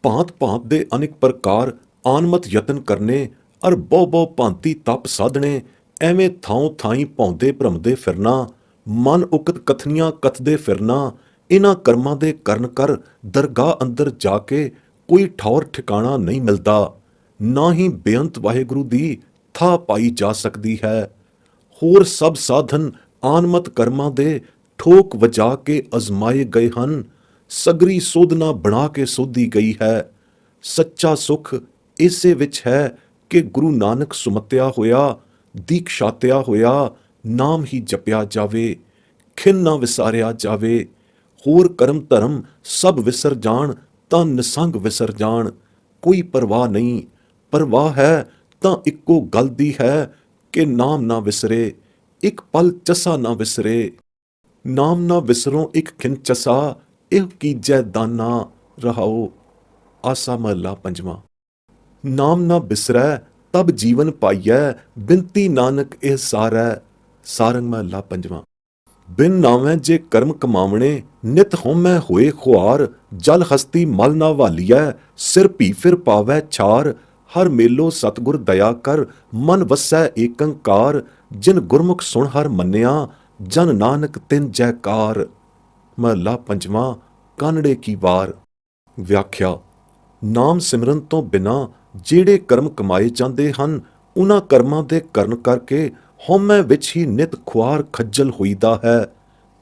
ਭਾਂਤ ਭਾਂਤ ਦੇ ਅਨੇਕ ਪ੍ਰਕਾਰ ਆਨਮਤ ਯਤਨ ਕਰਨੇ ਅਰ ਬਹੁ ਬਹੁ ਭਾਂਤੀ ਤਪ ਸਾਧਣੇ, ਐਵੇਂ ਥਾਉ ਥਾਈ ਭੌਂਦੇ ਭਰਮਦੇ ਫਿਰਨਾ, ਮਨ ਉਕਤ ਕਥਨੀਆਂ ਕਥਦੇ ਫਿਰਨਾ, ਇਨ੍ਹਾਂ ਕਰਮਾਂ ਦੇ ਕਰਨ ਕਰ ਦਰਗਾਹ ਅੰਦਰ ਜਾ ਕੇ ਕੋਈ ਠੌਰ ਠਿਕਾਣਾ ਨਹੀਂ ਮਿਲਦਾ। ਨਾ ਹੀ ਬੇਅੰਤ ਵਾਹਿਗੁਰੂ ਦੀ ਥਾਂ ਪਾਈ ਜਾ ਸਕਦੀ ਹੈ। ਹੋਰ ਸਭ ਸਾਧਨ ਆਨਮਤ ਕਰਮਾਂ ਦੇ ਠੋਕ ਵਜਾ ਕੇ ਅਜ਼ਮਾਏ ਗਏ ਹਨ, ਸਗਰੀ ਸੋਧਨਾ ਬਣਾ ਕੇ ਸੋਧੀ ਗਈ ਹੈ। ਸੱਚਾ ਸੁਖ ਇਸੇ ਵਿੱਚ ਹੈ ਕਿ ਗੁਰੂ ਨਾਨਕ ਸੁਮਤਿਆ ਹੋਇਆ, ਦੀਕਸ਼ਾਤਿਆ ਹੋਇਆ ਨਾਮ ਹੀ ਜਪਿਆ ਜਾਵੇ, ਖਿੰਨ ਨਾ ਵਿਸਾਰਿਆ ਜਾਵੇ। ਹੋਰ ਕਰਮ ਧਰਮ ਸਭ ਵਿਸਰ ਜਾਣ ਤਾਂ ਨਿਸੰਗ ਵਿਸਰ ਜਾਣ, ਕੋਈ ਪਰਵਾਹ ਨਹੀਂ। ਪਰਵਾਹ ਹੈ ਤਾਂ ਇੱਕੋ ਗੱਲ ਦੀ ਹੈ ਕਿ ਨਾਮ ਨਾ ਵਿਸਰੇ, ਇੱਕ ਪਲ ਚਸਾ ਨਾ ਵਿਸਰੇ। ਨਾਮ ਨਾ ਵਿਸਰੋਂ ਇੱਕ ਖਿੰਨ ਚਸਾ, ਇਹ ਕੀਜੈ ਦਾਨਾ ਰਹਾਓ। ਆਸਾ ਮਹੱਲਾ ਪੰਜਵਾਂ। ਨਾਮ ਨਾ ਬਿਸਰੈ ਤਬ ਜੀਵਨ ਪਾਈਐ, ਬਿਨਤੀ ਨਾਨਕ ਇਹ ਸਾਰੈ। ਸਾਰੰਗ ਮਹੱਲਾ ਪੰਜਵਾਂ। ਬਿਨ ਨਾਵੇਂ ਜੇ ਕਰਮ ਕਮਾਵਣੇ, ਨਿਤ ਹਉਮੈ ਹੋਏ ਖੁਆਰ। ਜਲ ਹਸਤੀ ਮਲ ਨਾ ਵਾਲੀਐ, ਸਿਰ ਭੀ ਫਿਰ ਪਾਵੈ ਛਾਰ। ਹਰ ਮੇਲੋ ਸਤਿਗੁਰ ਦਇਆ ਕਰ, ਮਨ ਵਸੈ ਏਕੰਕਾਰ। ਜਿਨ ਗੁਰਮੁਖ ਸੁਣ ਹਰ ਮੰਨਿਆ, ਜਨ ਨਾਨਕ ਤਿਨ ਜੈਕਾਰ। ਮਹੱਲਾ ਪੰਜਵਾਂ। ਕਾਨੜੇ ਕੀ ਵਾਰ। ਵਿਆਖਿਆ। ਨਾਮ ਸਿਮਰਨ ਤੋਂ ਬਿਨਾਂ ਜਿਹੜੇ ਕਰਮ ਕਮਾਏ ਜਾਂਦੇ ਹਨ, ਉਹਨਾਂ ਕਰਮਾਂ ਦੇ ਕਰਨ ਕਰਕੇ ਹਉਮੈ ਵਿੱਚ ਹੀ ਨਿਤ ਖੁਆਰ ਖੱਜਲ ਹੋਈਦਾ ਹੈ।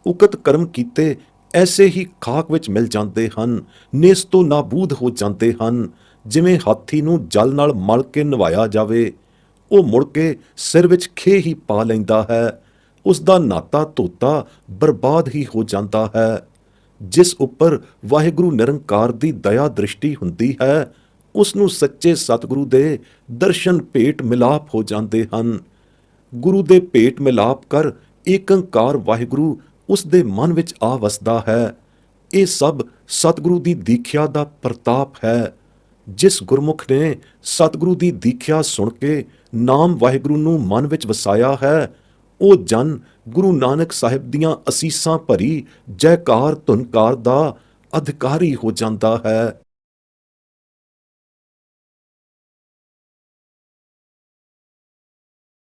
ਉਕਤ ਕਰਮ ਕੀਤੇ ਐਸੇ ਹੀ ਖਾਕ ਵਿੱਚ ਮਿਲ ਜਾਂਦੇ ਹਨ, ਨੇਸ ਤੋਂ ਨਾਬੂਦ ਹੋ ਜਾਂਦੇ ਹਨ। ਜਿਵੇਂ ਹਾਥੀ ਨੂੰ ਜਲ ਨਾਲ ਮਲ ਕੇ ਨਵਾਇਆ ਜਾਵੇ, ਉਹ ਮੁੜ ਕੇ ਸਿਰ ਵਿੱਚ ਖੇ ਹੀ ਪਾ ਲੈਂਦਾ ਹੈ। ਉਸ ਦਾ ਨਾਤਾ ਧੋਤਾ ਬਰਬਾਦ ਹੀ ਹੋ ਜਾਂਦਾ ਹੈ। ਜਿਸ ਉੱਪਰ ਵਾਹਿਗੁਰੂ ਨਿਰੰਕਾਰ ਦੀ ਦਇਆ ਦ੍ਰਿਸ਼ਟੀ ਹੁੰਦੀ ਹੈ, ਉਸ ਨੂੰ ਸੱਚੇ ਸਤਿਗੁਰੂ ਦੇ ਦਰਸ਼ਨ ਭੇਟ ਮਿਲਾਪ ਹੋ ਜਾਂਦੇ ਹਨ। ਗੁਰੂ ਦੇ ਭੇਟ ਮਿਲਾਪ ਕਰ ਏਕੰਕਾਰ ਵਾਹਿਗੁਰੂ ਉਸ ਦੇ ਮਨ ਵਿੱਚ ਆ ਵਸਦਾ ਹੈ। ਇਹ ਸਭ ਸਤਿਗੁਰੂ ਦੀ ਦੀਖਿਆ ਦਾ ਪ੍ਰਤਾਪ ਹੈ। ਜਿਸ ਗੁਰਮੁਖ ਨੇ ਸਤਿਗੁਰੂ ਦੀ ਦੀਖਿਆ ਸੁਣ ਕੇ ਨਾਮ ਵਾਹਿਗੁਰੂ ਨੂੰ ਮਨ ਵਿੱਚ ਵਸਾਇਆ ਹੈ, ਉਹ ਜਨ ਗੁਰੂ ਨਾਨਕ ਸਾਹਿਬ ਦੀਆਂ ਅਸੀਸਾਂ ਭਰੀ ਜੈਕਾਰ ਧੁਨਕਾਰ ਦਾ ਅਧਿਕਾਰੀ ਹੋ ਜਾਂਦਾ ਹੈ।